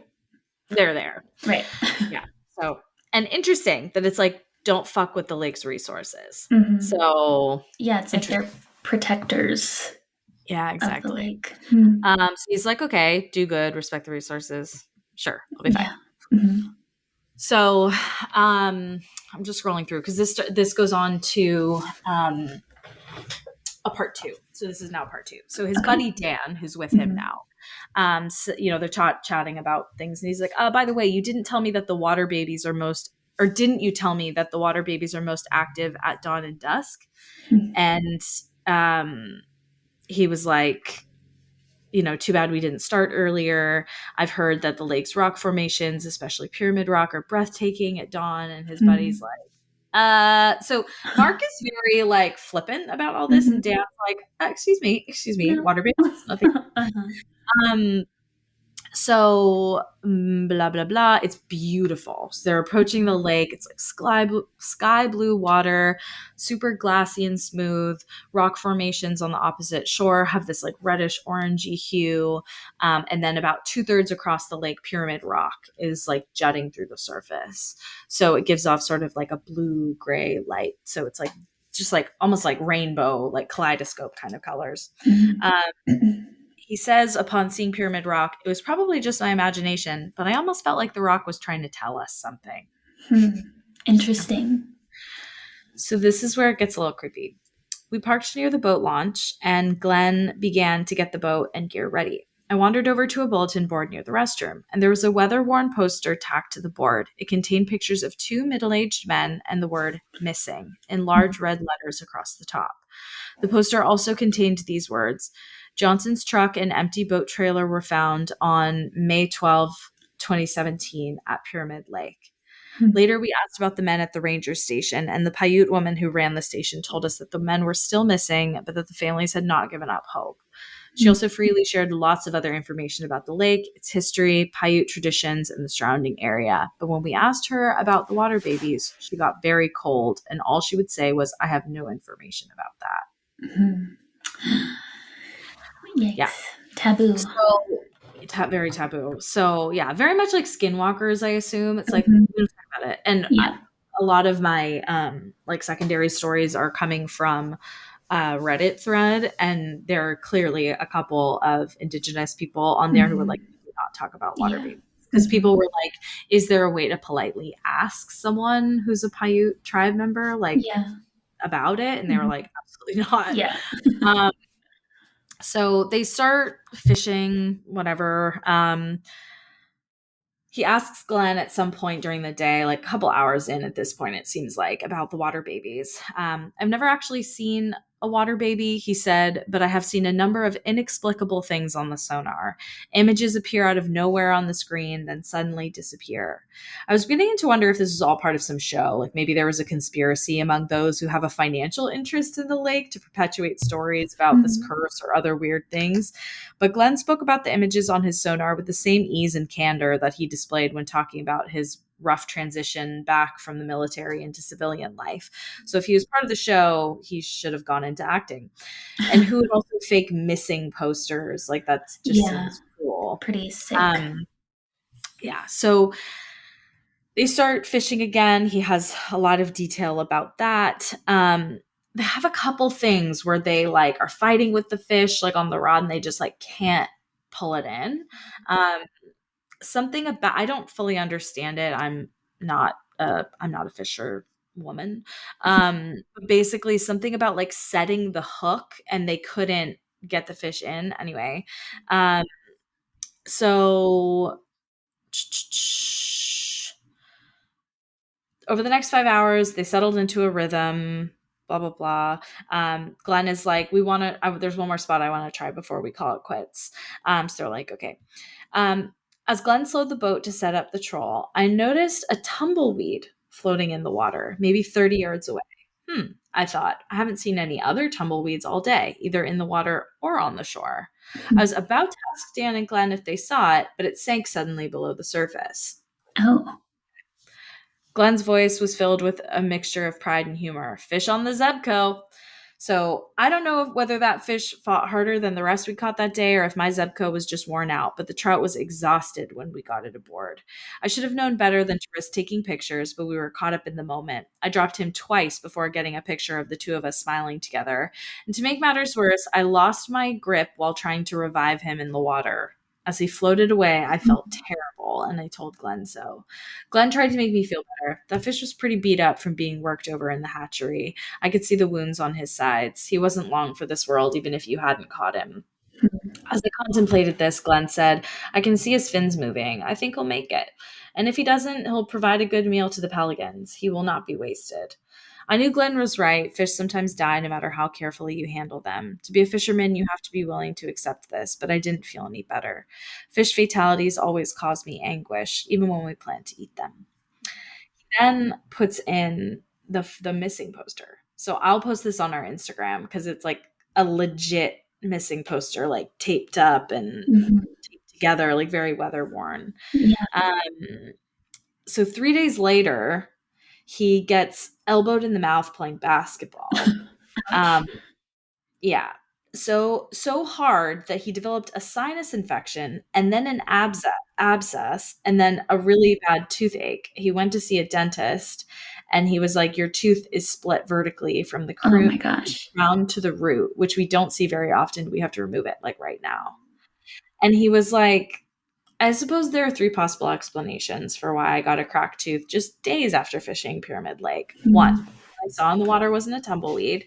S2: they're there.
S1: Right.
S2: Yeah. So, and interesting that it's like, don't fuck with the lake's resources. So
S1: yeah, it's like they're protectors.
S2: Yeah, exactly.
S1: Of the lake.
S2: So he's like, okay, do good, respect the resources. Sure, I'll be fine.
S1: Yeah.
S2: So I'm just scrolling through because this goes on to a part 2. So this is now part 2. So his buddy Dan, who's with him now, so, they're chatting about things, and he's like, by the way, you didn't tell me that the water babies are didn't you tell me that the water babies are most active at dawn and dusk? And he was like, too bad we didn't start earlier. I've heard that the lake's rock formations, especially Pyramid Rock, are breathtaking at dawn. And his buddy's like, So Mark is very like flippant about all this, and
S1: Mhm.
S2: Dan's like, excuse me,
S1: No.
S2: water babies, nothing.
S1: Uh-huh.
S2: Um, so blah blah blah. It's beautiful. So they're approaching the lake. It's like sky blue water, super glassy and smooth. Rock formations on the opposite shore have this like reddish orangey hue, and then about 2/3 across the lake, Pyramid Rock is like jutting through the surface. So it gives off sort of like a blue gray light. So it's like just like almost like rainbow, like kaleidoscope kind of colors.
S1: Mhm.
S2: Um, he says upon seeing Pyramid Rock, it was probably just my imagination, but I almost felt like the rock was trying to tell us something.
S1: Hmm. Interesting.
S2: So this is where it gets a little creepy. We parked near the boat launch, and Glenn began to get the boat and gear ready. I wandered over to a bulletin board near the restroom, and there was a weather worn poster tacked to the board. It contained pictures of two middle aged men and the word missing in large red letters across the top. The poster also contained these words: Johnson's truck and empty boat trailer were found on May 12, 2017, at Pyramid Lake.
S1: Hmm.
S2: Later, we asked about the men at the ranger station, and the Paiute woman who ran the station told us that the men were still missing, but that the families had not given up hope. She
S1: Hmm.
S2: also freely shared lots of other information about the lake, its history, Paiute traditions, and the surrounding area. But when we asked her about the water babies, she got very cold, and all she would say was, I have no information about that.
S1: Mhm.
S2: Yeah.
S1: Yikes. Taboo.
S2: So very taboo. So yeah, very much like skinwalkers, I assume. It's like
S1: Mhm.
S2: we don't talk about it. And
S1: Yeah.
S2: a lot of my like secondary stories are coming from a Reddit thread, and there are clearly a couple of indigenous people on there who were like,
S1: Mhm.
S2: do not talk about water
S1: Yeah.
S2: babies. Because people
S1: Mhm.
S2: were like, is there a way to politely ask someone who's a Paiute tribe member like
S1: Yeah.
S2: about it? And they were
S1: Mhm.
S2: like, absolutely not.
S1: Yeah.
S2: Um, so they start fishing, whatever. He asks Glenn at some point during the day, like a couple hours in at this point, it seems like, about the water babies. I've never actually seen a water baby, he said, but I have seen a number of inexplicable things on the sonar. Images appear out of nowhere on the screen, then suddenly disappear. I was beginning to wonder if this was all part of some show, like maybe there was a conspiracy among those who have a financial interest in the lake to perpetuate stories about this
S1: Mhm.
S2: curse or other weird things. But Glenn spoke about the images on his sonar with the same ease and candor that he displayed when talking about his rough transition back from the military into civilian life. So if he was part of the show, he should have gone into acting. And who would also fake missing posters? Like that just
S1: Yeah.
S2: seems cruel.
S1: Pretty sick.
S2: Um, yeah. So they start fishing again. He has a lot of detail about that. They have a couple things where they like are fighting with the fish like on the rod and they just like can't pull it in. Um, something about I don't fully understand it. I'm not a fisher woman. But basically something about like setting the hook and they couldn't get the fish in anyway. Um, so over the next 5 hours, they settled into a rhythm. Blah blah blah. Glenn is like, we want to. There's one more spot I want to try before we call it quits. So they're like, okay. Um, as Glenn slowed the boat to set up the troll, I noticed a tumbleweed floating in the water, maybe 30 yards away. I thought, I haven't seen any other tumbleweeds all day, either in the water or on the shore. I was about to ask Dan and Glenn if they saw it, but it sank suddenly below the surface.
S1: Oh.
S2: Glenn's voice was filled with a mixture of pride and humor. Fish on the Zebco. So I don't know whether that fish fought harder than the rest we caught that day or if my Zebco was just worn out, but the trout was exhausted when we got it aboard. I should have known better than to risk taking pictures, but we were caught up in the moment. I dropped him twice before getting a picture of the two of us smiling together. And to make matters worse, I lost my grip while trying to revive him in the water. As he floated away, I felt terrible, and I told Glenn so. Glenn tried to make me feel better. That fish was pretty beat up from being worked over in the hatchery. I could see the wounds on his sides. He wasn't long for this world, even if you hadn't caught him. As I contemplated this, Glenn said, I can see his fins moving. I think he'll make it. And if he doesn't, he'll provide a good meal to the pelicans. He will not be wasted. I knew Glenn was right. Fish sometimes die no matter how carefully you handle them. To be a fisherman, you have to be willing to accept this, but I didn't feel any better. Fish fatalities always cause me anguish, even when we plan to eat them. Then puts in the missing poster. So I'll post this on our Instagram because it's like a legit missing poster, like taped up and
S1: Mhm.
S2: taped together, like very weather worn.
S1: Yeah.
S2: Um, so 3 days later, he gets elbowed in the mouth playing basketball. Um,
S1: Ouch.
S2: yeah. So hard that he developed a sinus infection and then an abscess and then a really bad toothache. He went to see a dentist and he was like, your tooth is split vertically from the
S1: Oh my gosh.
S2: crown to the root, which we don't see very often. We have to remove it like right now. And he was like, I suppose there are three possible explanations for why I got a cracked tooth just days after fishing Pyramid Lake. One,
S1: Mm,
S2: I saw in the water wasn't a tumbleweed.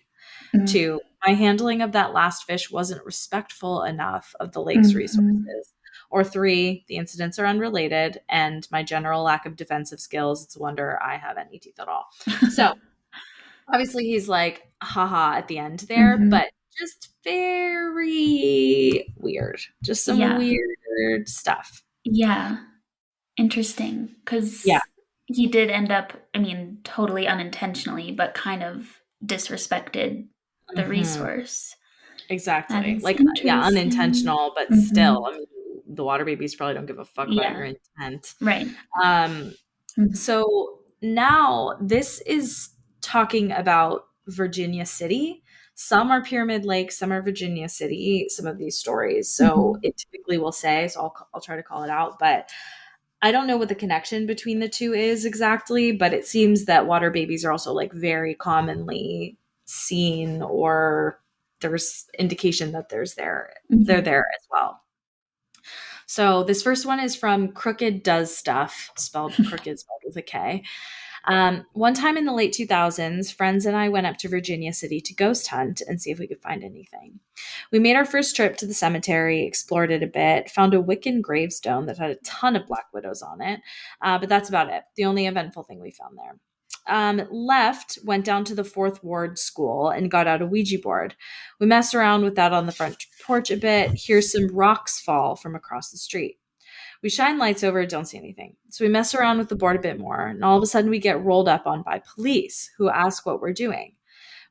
S1: mm,
S2: Two, my handling of that last fish wasn't respectful enough of the lake's
S1: mhm.
S2: resources. Or three, the incidents are unrelated, and my general lack of defensive skills, it's a wonder I have any teeth at all. So obviously he's like, haha, at the end there,
S1: Mhm.
S2: but just very weird. Just some
S1: Yeah.
S2: weird stuff.
S1: Yeah. Interesting.
S2: Yeah.
S1: Because he did end up, I mean, totally unintentionally, but kind of disrespected the
S2: Mhm.
S1: resource. That
S2: Exactly.
S1: is
S2: Like, yeah,
S1: interesting.
S2: unintentional, but still,
S1: Mhm.
S2: I mean, the water babies probably don't give a fuck about your
S1: Yeah.
S2: intent.
S1: Right.
S2: Um,
S1: Mhm.
S2: so now this is talking about Virginia City. Some are Pyramid Lake, some are Virginia City, some of these stories. So
S1: Mhm.
S2: it typically will say, so I'll try to call it out, but I don't know what the connection between the two is exactly, but it seems that water babies are also like very commonly seen, or there's indication that they're
S1: Mhm.
S2: there as well. So this first one is from Crooked Does Stuff, spelled crooked, spelled with a K. One time in the late 2000s, friends and I went up to Virginia City to ghost hunt and see if we could find anything. We made our first trip to the cemetery, explored it a bit, found a Wiccan gravestone that had a ton of black widows on it, but that's about it. The only eventful thing we found there. Left, went down to the Fourth Ward School and got out a Ouija board. We messed around with that on the front porch a bit. Hear some rocks fall from across the street. We shine lights over it, don't see anything. So we mess around with the board a bit more, and all of a sudden we get rolled up on by police who ask what we're doing.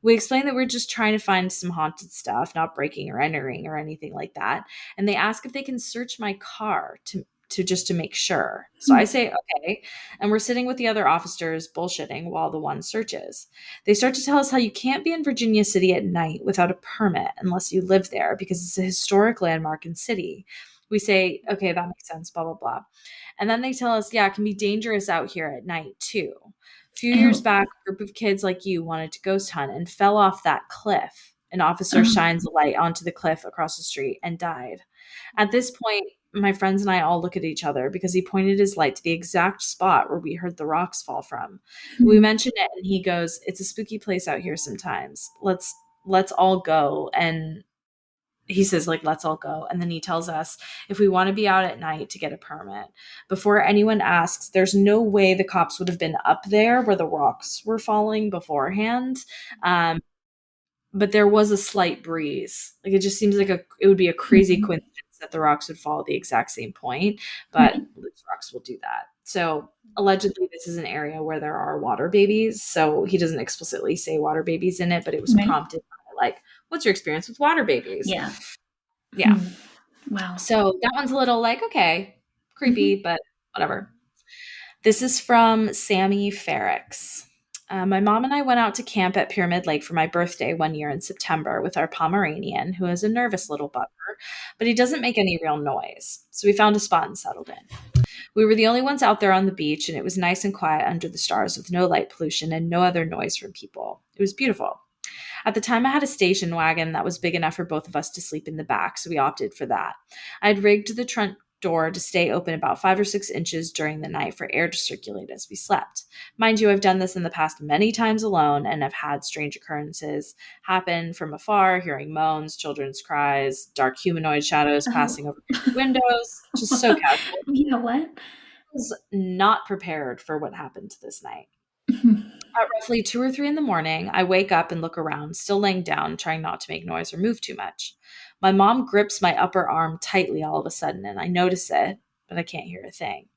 S2: We explain that we're just trying to find some haunted stuff, not breaking or entering or anything like that. And they ask if they can search my car to just to make sure. So I
S1: Hmm.
S2: say, okay. And we're sitting with the other officers bullshitting while the one searches. They start to tell us how you can't be in Virginia City at night without a permit unless you live there because it's a historic landmark and city. We say, okay, that makes sense, blah, blah, blah. And then they tell us, yeah, it can be dangerous out here at night too. A few years
S1: Oh.
S2: back, a group of kids like you wanted to ghost hunt and fell off that cliff. An officer
S1: Oh.
S2: shines a light onto the cliff across the street and died. At this point, my friends and I all look at each other because he pointed his light to the exact spot where we heard the rocks fall from. We
S1: Hmm.
S2: mention it and he goes, "It's a spooky place out here sometimes. Let's all go." And he says like, let's all go. And then he tells us if we want to be out at night to get a permit. Before anyone asks, there's no way the cops would have been up there where the rocks were falling beforehand. Um, but there was a slight breeze. Like it just seems like it would be a crazy
S1: Hmm.
S2: coincidence that the rocks would fall at the exact same point, but
S1: Right.
S2: loose rocks will do that. So allegedly this is an area where there are water babies. So he doesn't explicitly say water babies in it, but it was
S1: Right.
S2: prompted by like, what's your experience with water babies?
S1: Yeah.
S2: Yeah.
S1: Hmm. Wow.
S2: So that one's a little like, okay, creepy,
S1: Hmm.
S2: but whatever. This is from Sammy Ferrix. My mom and I went out to camp at Pyramid Lake for my birthday one year in September with our Pomeranian, who is a nervous little bugger, but he doesn't make any real noise. So we found a spot and settled in. We were the only ones out there on the beach, and it was nice and quiet under the stars with no light pollution and no other noise from people. It was beautiful. At the time, I had a station wagon that was big enough for both of us to sleep in the back, so we opted for that. I had rigged the trunk door to stay open about 5 or 6 inches during the night for air to circulate as we slept. Mind you, I've done this in the past many times alone and have had strange occurrences happen from afar, hearing moans, children's cries, dark humanoid shadows
S1: Oh.
S2: passing over windows. Just so casual.
S1: You know what?
S2: I was not prepared for what happened this night.
S1: Mhm.
S2: At roughly 2 or 3 in the morning, I wake up and look around, still laying down, trying not to make noise or move too much. My mom grips my upper arm tightly all of a sudden, and I notice it, but I can't hear a thing.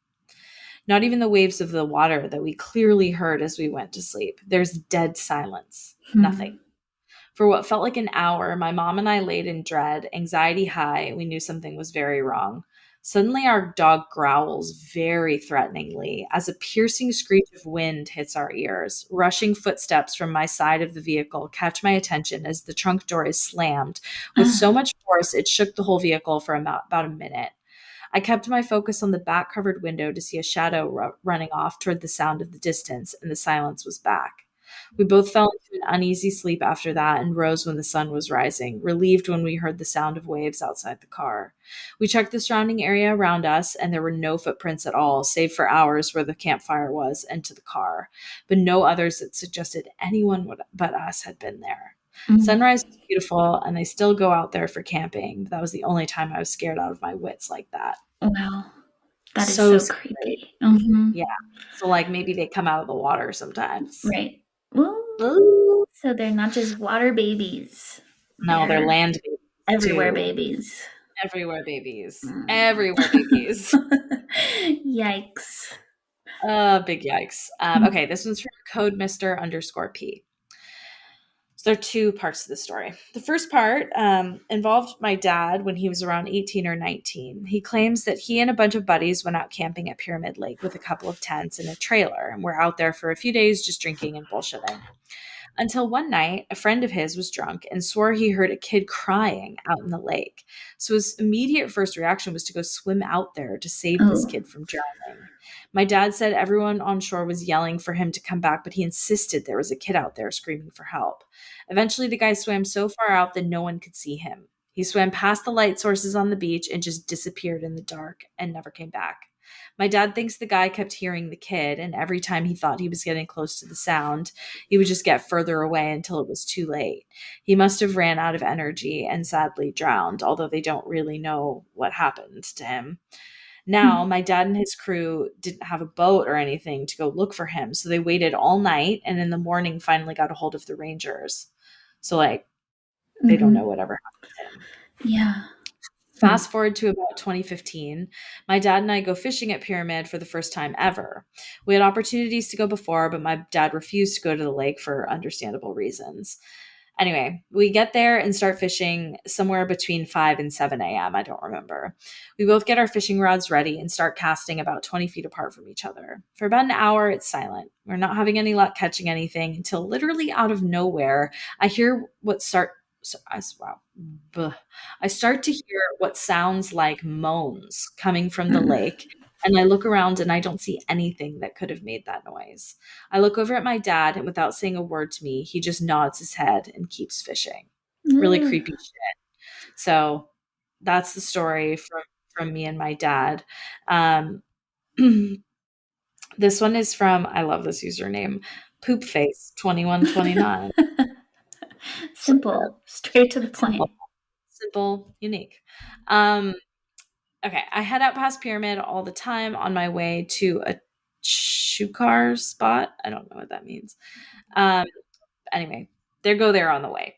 S2: Not even the waves of the water that we clearly heard as we went to sleep. There's dead silence.
S1: Hmm.
S2: Nothing. For what felt like an hour, my mom and I laid in dread, anxiety high. We knew something was very wrong. Suddenly, our dog growls very threateningly as a piercing screech of wind hits our ears. Rushing footsteps from my side of the vehicle catch my attention as the trunk door is slammed with so
S1: Ah,
S2: much force it shook the whole vehicle for about a minute. I kept my focus on the back covered window to see a shadow running off toward the sound of the distance, and the silence was back. We both fell into an uneasy sleep after that and rose when the sun was rising, relieved when we heard the sound of waves outside the car. We checked the surrounding area around us, and there were no footprints at all, save for ours where the campfire was and to the car, but no others that suggested anyone but us had been there.
S1: mm.
S2: Sunrise was beautiful, and I still go out there for camping, but that was the only time I was scared out of my wits like that.
S1: Wow. That is
S2: So
S1: so
S2: scary.
S1: creepy. Hmm.
S2: Yeah. So, like, maybe they come out of the water sometimes.
S1: Right. Ooh.
S2: Ooh.
S1: So they're not just water babies.
S2: No, they're
S1: They're
S2: land babies
S1: everywhere
S2: too.
S1: babies.
S2: Everywhere babies.
S1: Mm.
S2: Everywhere babies.
S1: Yikes.
S2: Big yikes.
S1: Mm.
S2: Okay, this one's from Code Mister underscore P. So there are two parts to the story. The first part involved my dad when he was around 18 or 19. He claims that he and a bunch of buddies went out camping at Pyramid Lake with a couple of tents and a trailer, and were out there for a few days just drinking and bullshitting. Until one night, a friend of his was drunk and swore he heard a kid crying out in the lake. So his immediate first reaction was to go swim out there to save this
S1: Oh.
S2: kid from drowning. My dad said everyone on shore was yelling for him to come back, but he insisted there was a kid out there screaming for help. Eventually, the guy swam so far out that no one could see him. He swam past the light sources on the beach and just disappeared in the dark and never came back. My dad thinks the guy kept hearing the kid, and every time he thought he was getting close to the sound, he would just get further away until it was too late. He must have ran out of energy and sadly drowned, although they don't really know what happened to him. Now,
S1: Mm.
S2: my dad and his crew didn't have a boat or anything to go look for him, so they waited all night and in the morning finally got a hold of the rangers. So, like, they don't know
S1: Hmm.
S2: whatever happened to him.
S1: Yeah. Hmm.
S2: Fast forward to about 2015, my dad and I go fishing at Pyramid for the first time ever. We had opportunities to go before, but my dad refused to go to the lake for understandable reasons. Anyway, we get there and start fishing somewhere between 5 and 7 a.m. I don't remember. We both get our fishing rods ready and start casting about 20 feet apart from each other. For about an hour, it's silent. We're not having any luck catching anything until literally out of nowhere, I hear what start. So, wow. Buh. I start to hear what sounds like moans coming from the
S1: Mm.
S2: lake, and I look around and I don't see anything that could have made that noise. I look over at my dad, and without saying a word to me, he just nods his head and keeps fishing. Really
S1: Ugh.
S2: creepy shit. So that's the story from me and my dad. Um, this one is from, I love this username, Poopface2129. So good.
S1: Simple. Straight to the
S2: Simple,
S1: point.
S2: simple, unique. Um, okay, I head out past Pyramid all the time on my way to a Shukar spot. I don't know what that means. Um, anyway, go there on the way.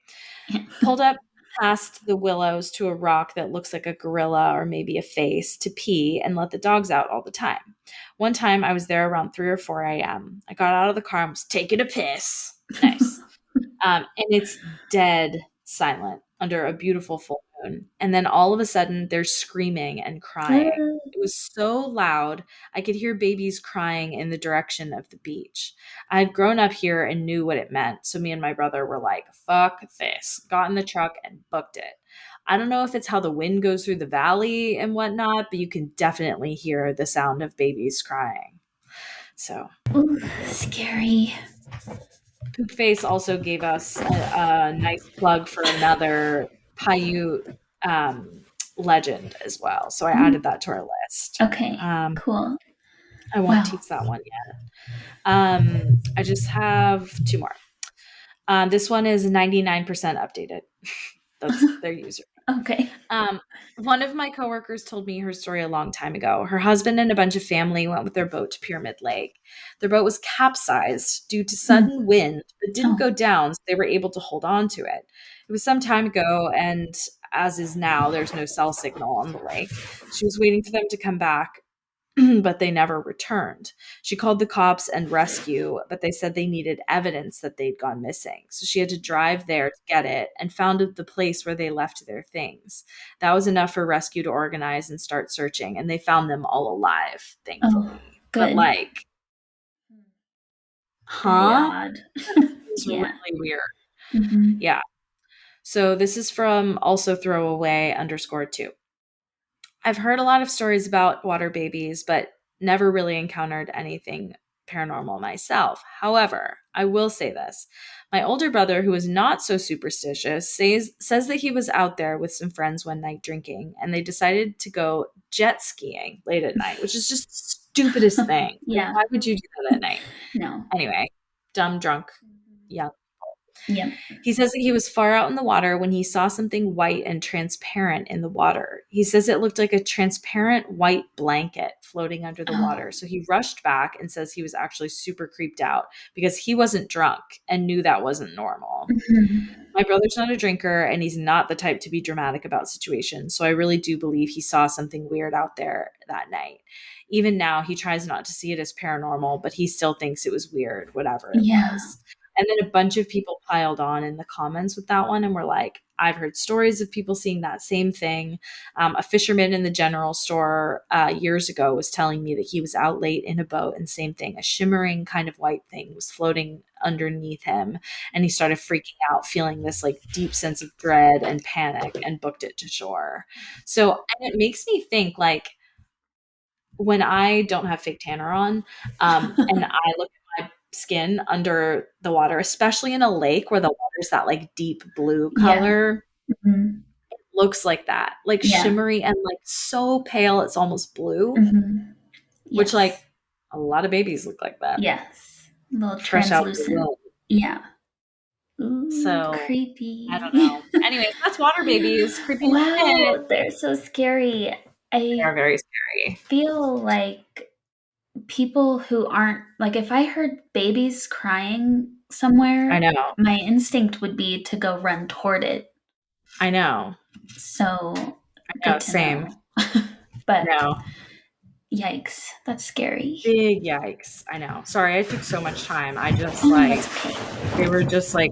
S2: Pulled up past the willows to a rock that looks like a gorilla or maybe a face to pee and let the dogs out all the time. One time I was there around 3 or 4 a.m. I got out of the car and was taking a piss. Nice. And it's dead silent under a beautiful full moon. And then all of a sudden, there's screaming and crying.
S1: Ugh.
S2: It was so loud, I could hear babies crying in the direction of the beach. I had grown up here and knew what it meant. So me and my brother were like, fuck this, got in the truck and booked it. I don't know if it's how the wind goes through the valley and whatnot, but you can definitely hear the sound of babies crying. So
S1: Ooh, scary.
S2: Poopface also gave us a nice plug for another Paiute legend as well. So I
S1: Mm.
S2: added that to our list.
S1: Okay. Cool.
S2: I won't
S1: Wow.
S2: tease that one yet. I just have two more. This one is 99% updated. That's their user.
S1: Okay.
S2: Um, one of my coworkers told me her story a long time ago. Her husband and a bunch of family went with their boat to Pyramid Lake. Their boat was capsized due to
S1: Mm.
S2: sudden wind, but didn't
S1: Oh.
S2: go down, so they were able to hold on to it. It was some time ago, and as is now, there's no cell signal on the lake. She was waiting for them to come back but they never returned. She called the cops and rescue, but they said they needed evidence that they'd gone missing. So she had to drive there to get it and found the place where they left their things. That was enough for rescue to organize and start searching, and they found them all alive,
S1: Oh,
S2: thankfully. But
S1: good.
S2: like,
S1: Very
S2: huh?
S1: odd.
S2: It's really
S1: Yeah.
S2: weird.
S1: Mhm.
S2: Yeah. So this is from also throwaway underscore two. I've heard a lot of stories about water babies, but never really encountered anything paranormal myself. However, I will say this. My older brother, who is not so superstitious, says that he was out there with some friends one night drinking, and they decided to go jet skiing late at night, which is just the stupidest thing. Like,
S1: Yeah.
S2: why would you do that at night?
S1: No.
S2: Anyway, dumb, drunk, young.
S1: Yep.
S2: He says that he was far out in the water when he saw something white and transparent in the water. He says it looked like a transparent white blanket floating under the
S1: Oh.
S2: water. So he rushed back and says he was actually super creeped out because he wasn't drunk and knew that wasn't normal.
S1: Mhm.
S2: My brother's not a drinker and he's not the type to be dramatic about situations. So I really do believe he saw something weird out there that night. Even now, he tries not to see it as paranormal, but he still thinks it was weird, whatever it
S1: Yeah.
S2: was. And then a bunch of people piled on in the comments with that one and were like, I've heard stories of people seeing that same thing. A fisherman in the general store years ago was telling me that he was out late in a boat and same thing, a shimmering kind of white thing was floating underneath him. And he started freaking out, feeling this like deep sense of dread and panic and booked it to shore. So, and it makes me think like, when I don't have fake tanner on, and I look at my skin under the water, especially in a lake where the water's that like deep blue
S1: Yeah.
S2: color,
S1: Mhm.
S2: looks like that, like
S1: Yeah.
S2: shimmery and like so pale it's almost blue,
S1: Mhm.
S2: which like
S1: Yes.
S2: a lot of babies look like that,
S1: Yes. A little
S2: fresh out the
S1: translucent.
S2: womb.
S1: Yeah. Ooh,
S2: So I don't
S1: creepy.
S2: know. Anyways, that's water babies. Creepy as shit.
S1: Wow, they're so scary.
S2: They
S1: I
S2: are very scary.
S1: feel like people who aren't like, if I heard babies crying
S2: I
S1: somewhere,
S2: know.
S1: my instinct would be to go run toward it.
S2: I know.
S1: So,
S2: I know.
S1: good to
S2: Same.
S1: know.
S2: I
S1: But
S2: know.
S1: yikes, that's scary.
S2: Big yikes. I know. Sorry, I took so much time. I just
S1: Oh,
S2: like
S1: that's okay.
S2: they were just like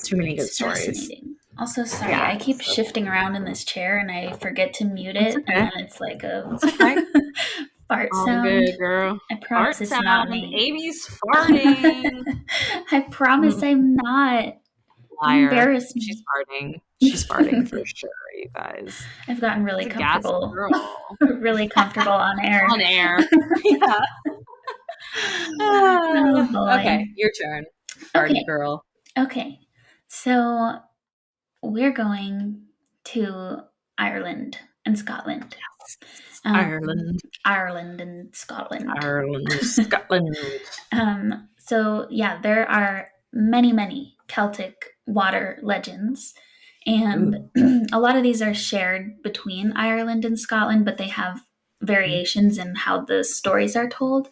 S2: too many good
S1: It's
S2: stories.
S1: fascinating. Also, sorry,
S2: Yeah.
S1: I keep
S2: So
S1: shifting around in this chair and I forget to mute
S2: it's
S1: it, and
S2: okay.
S1: then it's like a
S2: It's okay.
S1: fart
S2: All
S1: sound.
S2: good, girl.
S1: I promise
S2: Fart
S1: it's not
S2: sound.
S1: me.
S2: Amy's farting.
S1: I promise I'm not. Don't
S2: Liar.
S1: embarrass
S2: She's
S1: me.
S2: farting. She's farting for sure, you guys.
S1: I've gotten really
S2: She's a gassy
S1: comfortable,
S2: girl.
S1: really comfortable on air.
S2: On air. Yeah.
S1: Oh
S2: Okay,
S1: boy.
S2: your turn. Farty
S1: Okay.
S2: girl.
S1: Okay. So we're going to Ireland and Scotland. Um,
S2: Ireland.
S1: Ireland and Scotland.
S2: Ireland. Scotland.
S1: So yeah, there are many, many Celtic water legends, and
S2: Ooh.
S1: a lot of these are shared between Ireland and Scotland, but they have variations in how the stories are told.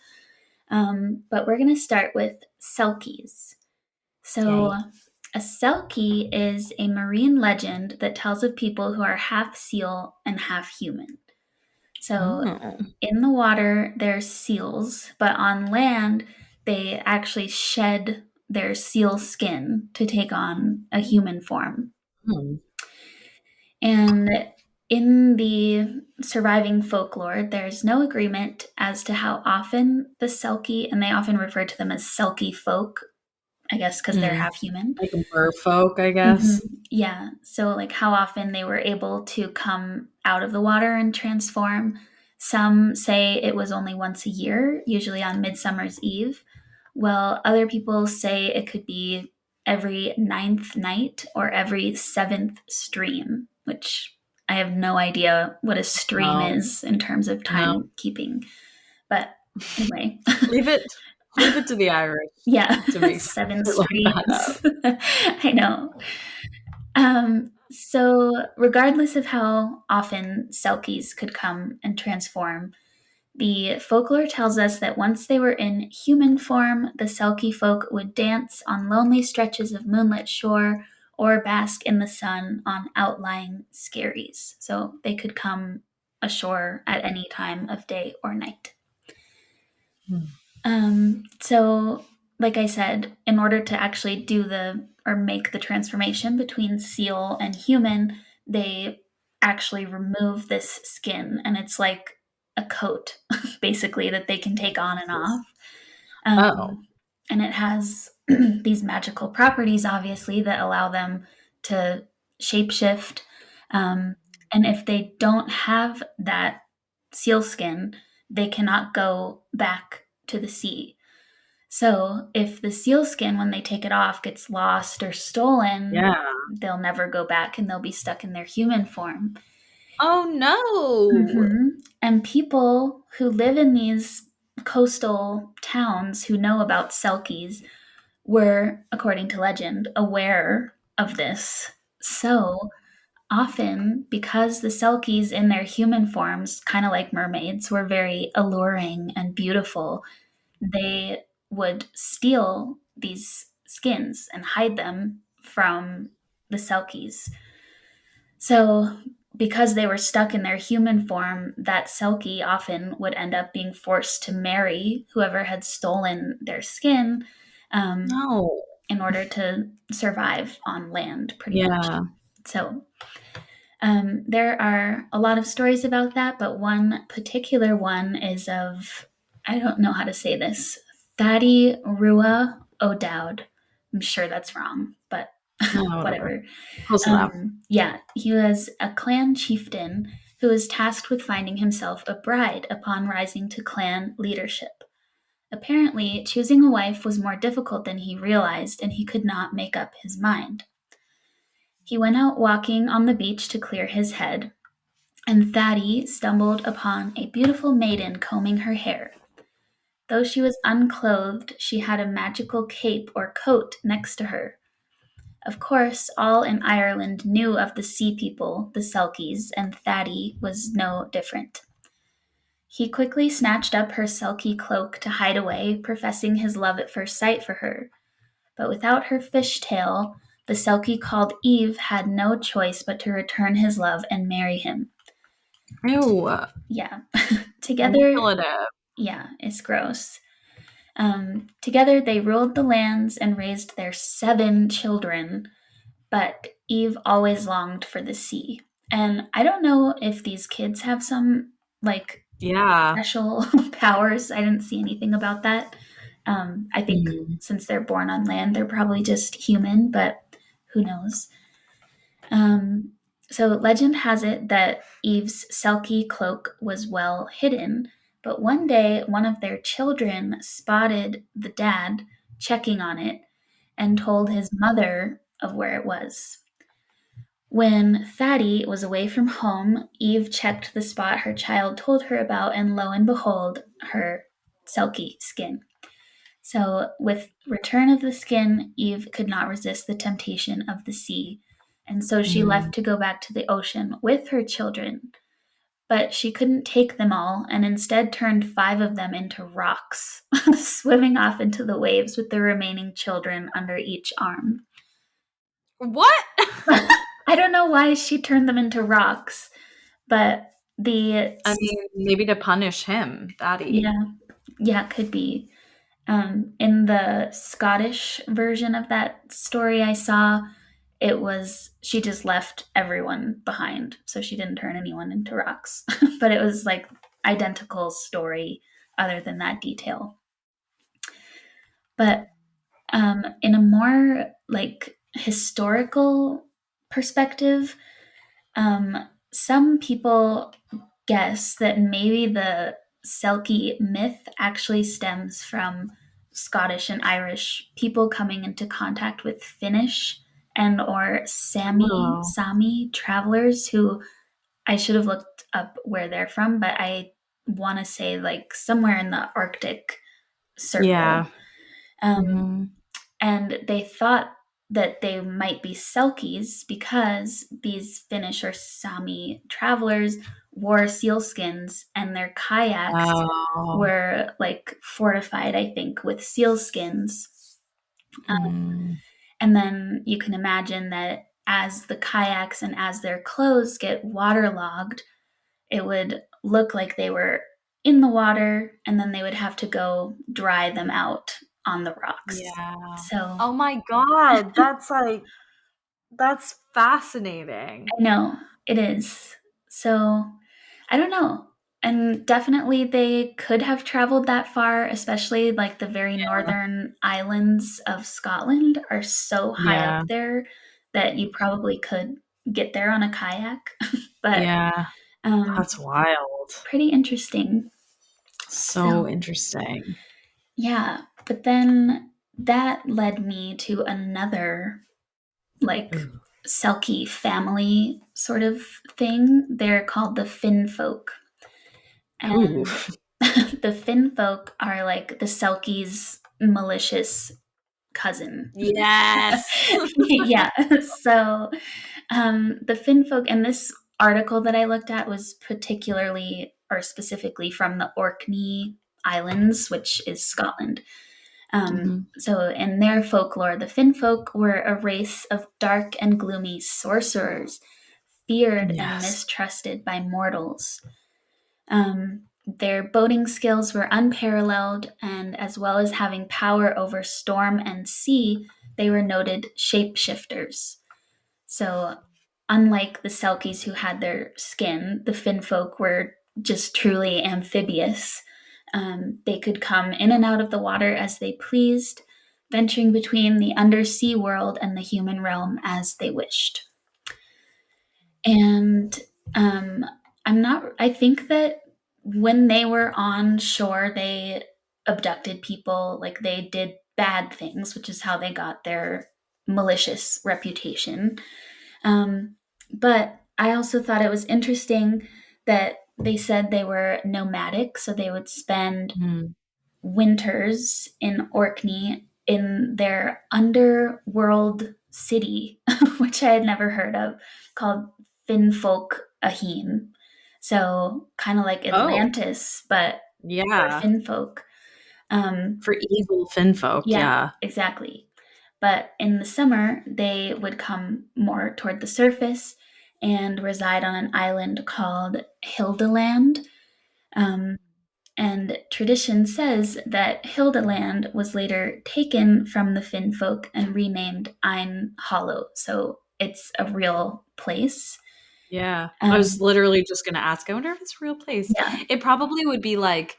S1: But we're going to start with Selkies. So,
S2: Yay.
S1: a Selkie is a marine legend that tells of people who are half seal and half human. So,
S2: Oh.
S1: in the water, they're seals, but on land, they actually shed their seal skin to take on a human form.
S2: Hmm.
S1: And in the surviving folklore, there's no agreement as to how often the Selkie, and they often refer to them as Selkie folk, I guess because they're
S2: Hmm.
S1: half human.
S2: Like merfolk, I
S1: Mhm.
S2: guess.
S1: Yeah. So, like, how often they were able to come out of the water and transform. Some say it was only once a year, usually on Midsummer's Eve. Well, other people say it could be every ninth night or every seventh stream, which I have no idea what a stream
S2: No,
S1: is in terms of
S2: no.
S1: timekeeping. But anyway,
S2: Leave it. Leave it to the Irish
S1: yeah,
S2: to make
S1: seven
S2: something like that up.
S1: streams. I know. So, regardless of how often Selkies could come and transform, the folklore tells us that once they were in human form, the Selkie folk would dance on lonely stretches of moonlit shore or bask in the sun on outlying skerries. So they could come ashore at any time of day or night.
S2: Hmm.
S1: So, like I said, in order to actually do the or make the transformation between seal and human, they actually remove this skin, and it's like a coat, basically, that they can take on and off.
S2: Oh,
S1: And it has these magical properties, obviously, that allow them to shapeshift. Um, and if they don't have that seal skin, they cannot go back to the sea. So if the seal skin, when they take it off, gets lost or stolen,
S2: yeah.
S1: they'll never go back and they'll be stuck in their human form.
S2: Oh, no.
S1: And people who live in these coastal towns who know about selkies were, according to legend, aware of this. So often, because the selkies in their human forms, kind of like mermaids, were very alluring and beautiful, they would steal these skins and hide them from the selkies. So, because they were stuck in their human form, that selkie often would end up being forced to marry whoever had stolen their skin, um,
S2: No.
S1: in order to survive on land, pretty much.
S2: Yeah.
S1: So, there are a lot of stories about that, but one particular one is of, I don't know how to say this, Thady Rua O'Dowd. I'm sure that's wrong, but
S2: No, whatever.
S1: whatever.
S2: Close enough.
S1: Yeah, he was a clan chieftain who was tasked with finding himself a bride upon rising to clan leadership. Apparently, choosing a wife was more difficult than he realized, and he could not make up his mind. He went out walking on the beach to clear his head, and Thady stumbled upon a beautiful maiden combing her hair. Though she was unclothed, she had a magical cape or coat next to her. Of course, all in Ireland knew of the sea people, the Selkies, and Thady was no different. He quickly snatched up her Selkie cloak to hide away, professing his love at first sight for her. But without her fishtail, the Selkie called Eve had no choice but to return his love and marry him.
S2: Ew.
S1: Yeah. Together,
S2: Manipulative.
S1: yeah, it's gross. Together they ruled the lands and raised their 7 children, but Eve always longed for the sea. And I don't know if these kids have some like
S2: Yeah.
S1: special powers. I didn't see anything about that. I think
S2: Hmm.
S1: since they're born on land, they're probably just human, but who knows? Um, so legend has it that Eve's Selkie cloak was well hidden, but one day one of their children spotted the dad checking on it and told his mother of where it was. When Thady was away from home, Eve checked the spot her child told her about, and lo and behold, her Selkie skin. So, with return of the skin, Eve could not resist the temptation of the sea, and so she
S2: Hmm.
S1: left to go back to the ocean with her children. But she couldn't take them all, and instead turned 5 of them into rocks, swimming off into the waves with the remaining children under each arm.
S2: What?
S1: I don't know why she turned them into rocks, but the
S2: I mean, maybe to punish him, Daddy.
S1: yeah, yeah, could be. In the Scottish version of that story I saw, it was she just left everyone behind, so she didn't turn anyone into rocks. But it was like identical story, other than that detail. But in a more like historical perspective, some people guess that maybe the Selkie myth actually stems from Scottish and Irish people coming into contact with Finnish and or
S2: Oh.
S1: Sami travelers who I should have looked up where they're from, but I want to say like somewhere in the Arctic
S2: Yeah.
S1: circle. Um,
S2: Mhm.
S1: and they thought that they might be Selkies because these Finnish or Sami travelers wore sealskins and their kayaks
S2: Oh.
S1: were like fortified, I think, with sealskins.
S2: Mm.
S1: And then you can imagine that as the kayaks and as their clothes get waterlogged, it would look like they were in the water, and then they would have to go dry them out on the rocks.
S2: Yeah.
S1: So
S2: Oh my god, that's fascinating.
S1: I know it is. So I don't know. And definitely they could have traveled that far, especially like the very northern islands of Scotland are so high up
S2: Yeah.
S1: there that you probably could get there on a kayak. But
S2: Yeah.
S1: um,
S2: That's wild.
S1: pretty interesting.
S2: So
S1: So,
S2: interesting.
S1: yeah. But then that led me to another like
S2: Ooh.
S1: Selkie family sort of thing. They're called the Finn folk.
S2: Ooh.
S1: And the Finn folk are like the Selkies' malicious cousin.
S2: Yes.
S1: Yeah. So the Finn folk, and this article that I looked at was particularly or specifically from the Orkney Islands, which is Scotland.
S2: Mhm.
S1: So, in their folklore, the Finn folk were a race of dark and gloomy sorcerers, feared and
S2: Yes.
S1: mistrusted by mortals. Their boating skills were unparalleled, and as well as having power over storm and sea, they were noted shapeshifters. So, unlike the Selkies who had their skin, the Finfolk were just truly amphibious. They could come in and out of the water as they pleased, venturing between the undersea world and the human realm as they wished. And um, I think that when they were on shore, they abducted people, like they did bad things, which is how they got their malicious reputation. Um, but I also thought it was interesting that they said they were nomadic, so they would spend
S2: Mm.
S1: winters in Orkney in their underworld city, which I had never heard of, called Finfolk Aheen. So kind of like
S2: Oh,
S1: Atlantis, but for
S2: yeah.
S1: Finfolk. Um,
S2: For evil Finfolk,
S1: yeah,
S2: yeah.
S1: exactly. But in the summer, they would come more toward the surface and reside on an island called Hildeland. Um, and tradition says that Hildeland was later taken from the Finfolk and renamed Ein Hollow. So it's a real place.
S2: Yeah. I was
S1: Um,
S2: literally just gonna ask, I wonder if it's a real place.
S1: yeah,
S2: It probably would be like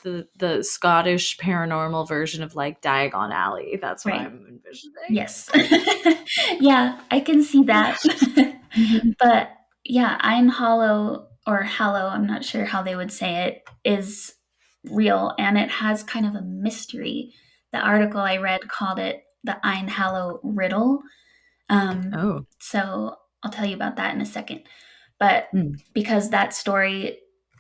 S2: the Scottish paranormal version of like Diagon Alley. That's what
S1: right.
S2: I'm envisioning.
S1: Yes. Yeah, I can see that.
S2: Mhm.
S1: But yeah, Ein Hollow or Hallow, I'm not sure how they would say it, is real and it has kind of a mystery. The article I read called it the Ein Hallow riddle.
S2: Oh.
S1: So I'll tell you about that in a second. But
S2: Mm.
S1: because that story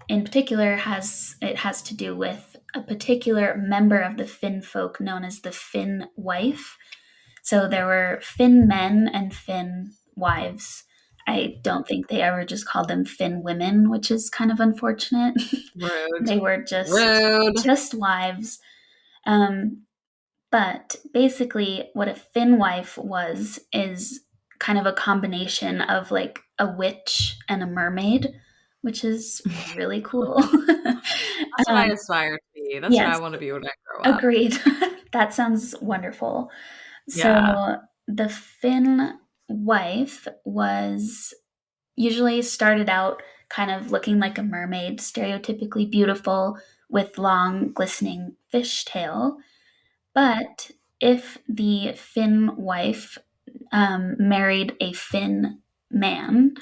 S1: in particular has to do with a particular member of the Finn folk known as the Finn wife. So there were Finn men and Finn wives. I don't think they ever just called them Finn women, which is kind of unfortunate.
S2: Rude.
S1: They were just
S2: Rude.
S1: just wives. Um, but basically, what a Finn wife was is kind of a combination of like a witch and a mermaid, which is really cool.
S2: That's what I
S1: um,
S2: aspire to be. That's what I
S1: yes,
S2: want to be when I grow up.
S1: agreed. That sounds wonderful.
S2: Yeah.
S1: So the Finn wife was usually started out kind of looking like a mermaid, stereotypically beautiful with long, glistening fishtail. But if the Finn wife married a Finn man,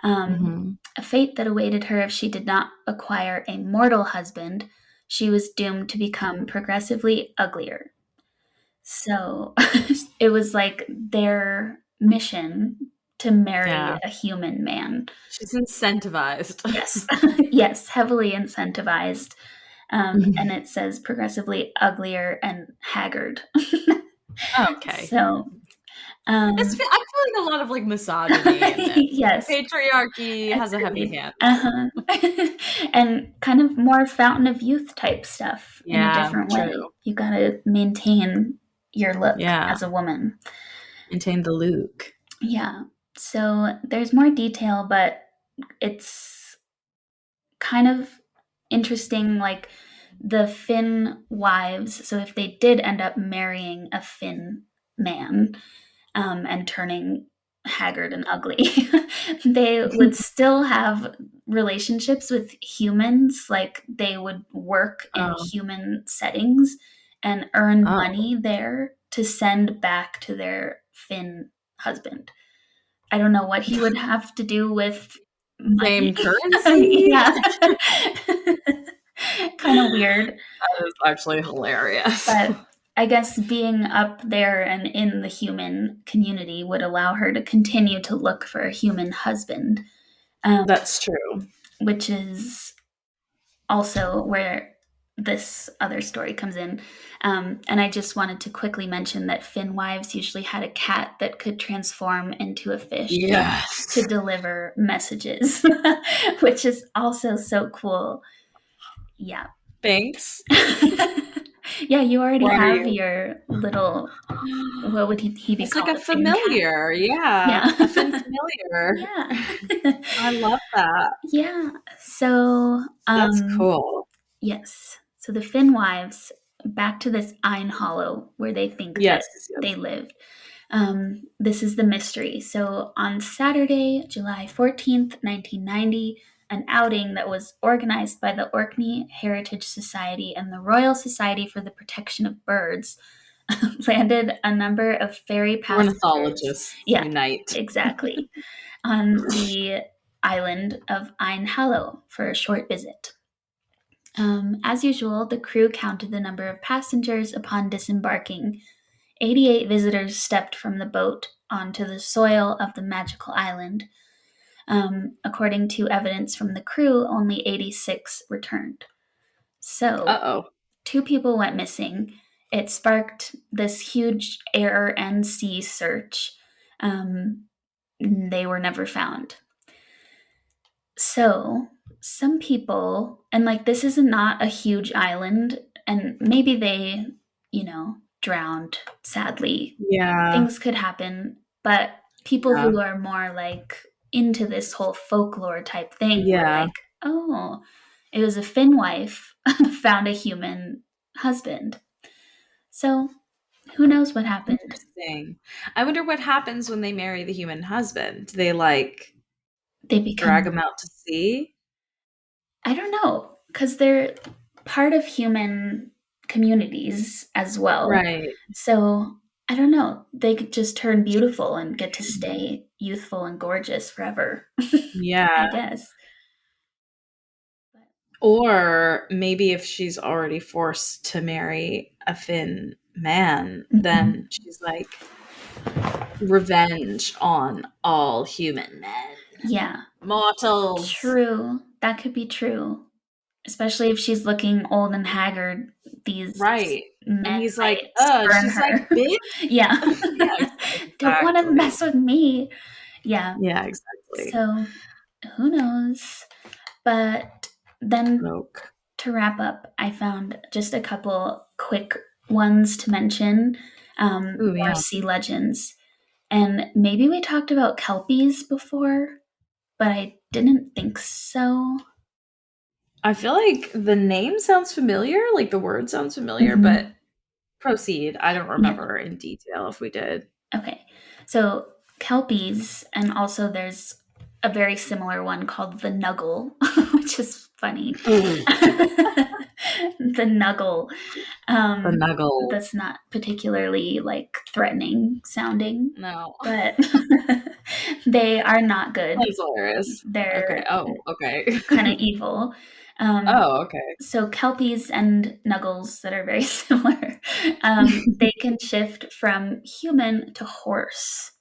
S2: Mhm.
S1: a fate that awaited her if she did not acquire a mortal husband, she was doomed to become progressively uglier. So it was like their mission to marry
S2: Yeah.
S1: a human man.
S2: She's incentivized.
S1: Yes, yes, heavily incentivized. And it says progressively uglier and haggard.
S2: Okay.
S1: So,
S2: I feel like a lot of like misogyny in this. Like
S1: yes,
S2: patriarchy has a heavy
S1: agreed.
S2: handle.
S1: Uh-huh. And kind of more fountain of youth type stuff in a
S2: Yeah,
S1: different way.
S2: true.
S1: You got to maintain your look
S2: Yeah.
S1: as a woman.
S2: Maintain the Luke.
S1: Yeah. So there's more detail, but it's kind of interesting, like the Finn wives. So if they did end up marrying a Finn man, and turning haggard and ugly, they would still have relationships with humans. Like they would work in
S2: Oh,
S1: human settings and earn
S2: oh,
S1: money there to send back to their Finn husband. I don't know what he would have to do with
S2: same
S1: money.
S2: currency?
S1: Yeah. Kind of weird.
S2: That is actually hilarious.
S1: But I guess being up there and in the human community would allow her to continue to look for a human husband, um,
S2: That's true.
S1: which is also where this other story comes in. And I just wanted to quickly mention that Finn wives usually had a cat that could transform into a fish to
S2: Yes.
S1: deliver messages, which is also so cool. Yeah.
S2: Thanks.
S1: Yeah, you already
S2: Where are
S1: have
S2: you?
S1: your little, what would he be
S2: It's like
S1: called?
S2: a
S1: A Finn cat?
S2: familiar. Yeah.
S1: Yeah.
S2: A Finn familiar.
S1: Yeah.
S2: I love that.
S1: Yeah. So,
S2: That's cool.
S1: yes. So the Finn wives, back to this Ein Hollow where they think that
S2: Yes,
S1: they
S2: yes.
S1: lived. This is the mystery. So on Saturday, July 14th, 1990, an outing that was organized by the Orkney Heritage Society and the Royal Society for the Protection of Birds landed a number of ferry passengers.
S2: Ornithologists
S1: Yeah,
S2: unite.
S1: exactly. On the island of Ein Hallow for a short visit. As usual, the crew counted the number of passengers upon disembarking. 88 visitors stepped from the boat onto the soil of the magical island. According to evidence from the crew, only 86 returned. So,
S2: Uh-oh.
S1: two people went missing. It sparked this huge air and sea search. Um, they were never found. So, some people, and like this is not a huge island, and maybe they, drowned sadly.
S2: Yeah.
S1: Things could happen, but people
S2: Yeah.
S1: who are more like into this whole folklore type thing were
S2: Yeah.
S1: like, oh, it was a Finn wife found a human husband. So, who knows what happened?
S2: Interesting. I wonder what happens when they marry the human husband. Do they like
S1: They
S2: drag
S1: become,
S2: him out to sea?
S1: I don't know, because they're part of human communities as well.
S2: Right.
S1: So, I don't know. They could just turn beautiful and get to stay youthful and gorgeous forever,
S2: Yeah.
S1: I guess. But,
S2: Or maybe if she's already forced to marry a Finn man,
S1: mhm.
S2: then she's like revenge on all human men.
S1: Yeah,
S2: Mortals.
S1: true. That could be true. Especially if she's looking old and haggard, these
S2: Right. And
S1: men
S2: he's like,
S1: might spurn
S2: she's like,
S1: her.
S2: bitch.
S1: Yeah.
S2: Yeah,
S1: Don't want to
S2: exactly.
S1: mess with me. Yeah.
S2: Yeah, exactly.
S1: So who knows? But then
S2: Smoke.
S1: to wrap up, I found just a couple quick ones to mention,
S2: Ooh,
S1: more
S2: yeah.
S1: sea legends. And maybe we talked about kelpies before, but I didn't think so.
S2: I feel like the name sounds familiar, like the word sounds familiar, but
S1: Hmm.
S2: proceed. I don't
S1: Yeah.
S2: remember in detail if we did.
S1: Okay. So kelpies, and also there's a very similar one called the nuggle, which is funny.
S2: Ooh,
S1: The nuggle.
S2: the nuggle.
S1: That's not particularly like threatening sounding,
S2: No.
S1: but they are not good.
S2: That's hilarious. Okay.
S1: They're
S2: Oh, okay.
S1: kind of evil. Um,
S2: Oh, okay.
S1: so kelpies and nuggles that are very similar, they can shift from human to horse.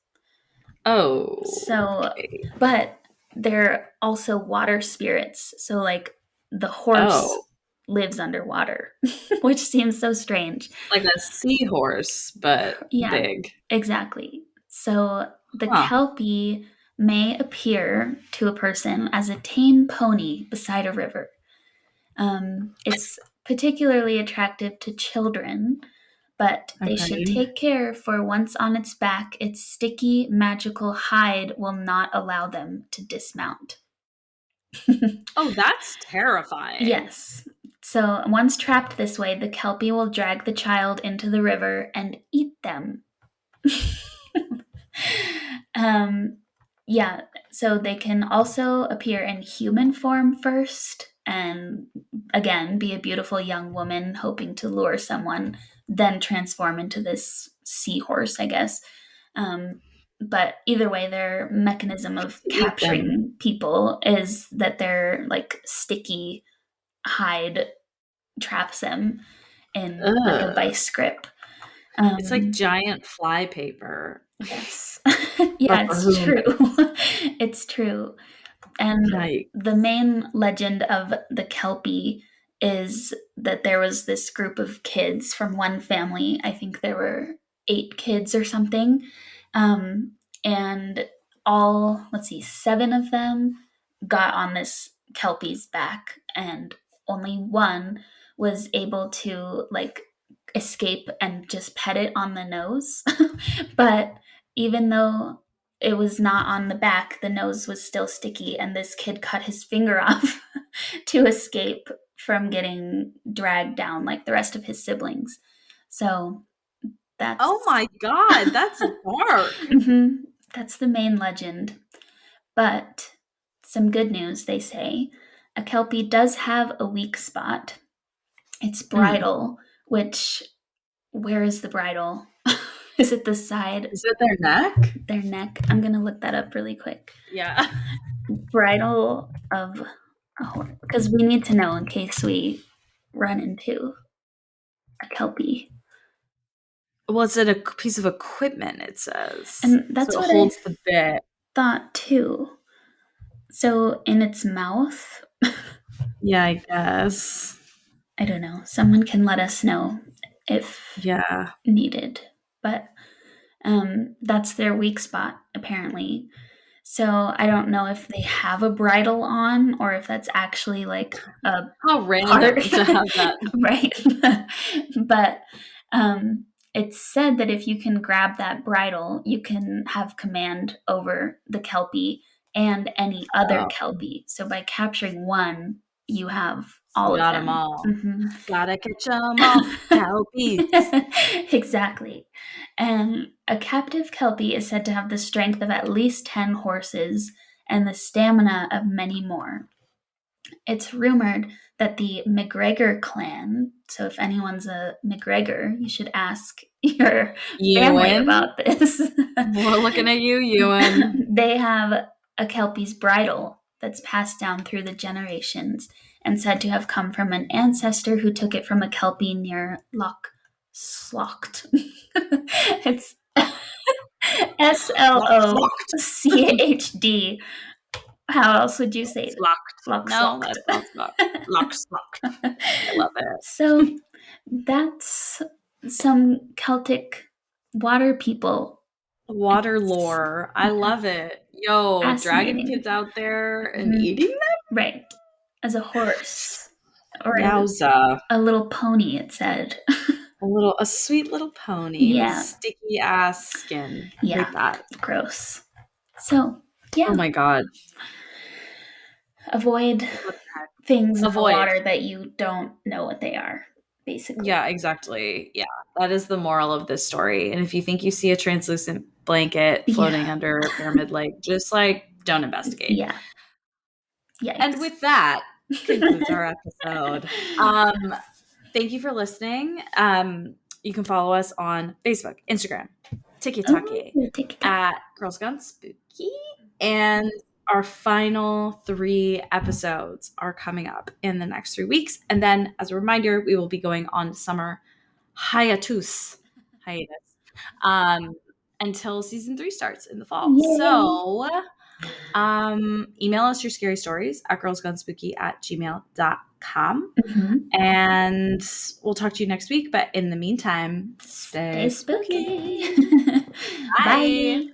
S2: Oh,
S1: So,
S2: okay.
S1: but they're also water spirits. So, like the horse
S2: Oh,
S1: lives underwater, which seems so strange.
S2: like a seahorse, but
S1: Yeah,
S2: big.
S1: exactly. So, the
S2: Huh.
S1: kelpie may appear to a person as a tame pony beside a river. It's particularly attractive to children, but they should
S2: Okay.
S1: take care, for once on its back, its sticky, magical hide will not allow them to dismount.
S2: Oh, that's terrifying.
S1: Yes. So once trapped this way, the Kelpie will drag the child into the river and eat them. um, yeah, so they can also appear in human form first and again be a beautiful young woman hoping to lure someone, then transform into this seahorse, I guess. Um, but either way, their mechanism of
S2: To eat them.
S1: capturing people is that their like sticky hide traps them in like a
S2: Ugh.
S1: vice grip.
S2: It's like
S1: Um,
S2: giant fly paper.
S1: yes,
S2: But
S1: yeah,
S2: for
S1: it's true.
S2: humans.
S1: It's true. And
S2: Yikes.
S1: the main legend of the Kelpie is that there was this group of kids from one family. I think there were 8 kids or something. Um, and let's see, 7 of them got on this Kelpie's back, and only one was able to like escape and just pet it on the nose. But even though it was not on the back, the nose was still sticky, and this kid cut his finger off to escape from getting dragged down like the rest of his siblings. So
S2: Oh
S1: that's
S2: my god, that's dark.
S1: mhm, that's the main legend. But some good news, they say. A Kelpie does have a weak spot. It's
S2: Mm.
S1: bridle, which, where is the bridle? Is it the side,
S2: Is it their neck?
S1: their neck? I'm gonna look that up really quick.
S2: Yeah.
S1: Bridle of a horse, because we need to know in case we run into a Kelpie.
S2: Was it a piece of equipment, it says.
S1: And
S2: So
S1: that's
S2: it
S1: what I
S2: holds the bit.
S1: thought too. So in its mouth,
S2: Yeah, I guess.
S1: I don't know. Someone can let us know if
S2: Yeah.
S1: needed. But that's their weak spot, apparently. So I don't know if they have a bridle on or if that's actually like a
S2: How
S1: part,
S2: random to have that.
S1: right? But it's said that if you can grab that bridle, you can have command over the Kelpie and any other
S2: Oh,
S1: Kelpie. So by capturing one, you have all of
S2: got them
S1: them.
S2: all.
S1: Mhm.
S2: Gotta catch 'em all. Kelpies.
S1: Exactly. And a captive Kelpie is said to have the strength of at least 10 horses and the stamina of many more. It's rumored that the McGregor clan, so if anyone's a McGregor, you should ask your family
S2: Ewan.
S1: about this.
S2: We're looking at you, Ewan.
S1: They have a Kelpie's bridle that's passed down through the generations and said to have come from an ancestor who took it from a Kelpie near Loch Slocht. It's
S2: Locked, locked,
S1: Slochd. How else would you say it?
S2: locked.
S1: Loch
S2: No,
S1: Slocht.
S2: that sounds locked. Locked, locked. I love it.
S1: So that's some Celtic water people.
S2: Water
S1: It's
S2: lore. I love it. Yo, dragging
S1: fascinating.
S2: kids out there and
S1: Mhm.
S2: eating them?
S1: Right. As a horse or
S2: Yowza.
S1: a little pony, it said.
S2: A sweet little pony with
S1: Yeah.
S2: sticky ass skin. I
S1: Yeah.
S2: hate that.
S1: Gross. So,
S2: Oh
S1: yeah,
S2: my god.
S1: avoid
S2: What the heck?
S1: things in the
S2: Avoid.
S1: water that you don't know what they are, basically.
S2: Yeah, exactly. Yeah, that is the moral of this story. And if you think you see a translucent blanket floating
S1: Yeah.
S2: under a pyramid lake, just like don't investigate.
S1: Yeah.
S2: And
S1: Yikes.
S2: with that concludes our episode. Thank you for listening. You can follow us on Facebook, Instagram, TikTok
S1: Oh, TikTok.
S2: at Girls Gone Spooky. And our final 3 episodes are coming up in the next 3 weeks. And then, as a reminder, we will be going on summer hiatus um, until season 3 starts in the fall.
S1: Yay.
S2: So email us your scary stories at girlsgonespooky@gmail.com.
S1: Mhm.
S2: And we'll talk to you next week. But in the meantime, stay
S1: Stay
S2: spooky.
S1: spooky.
S2: Bye.
S1: Bye.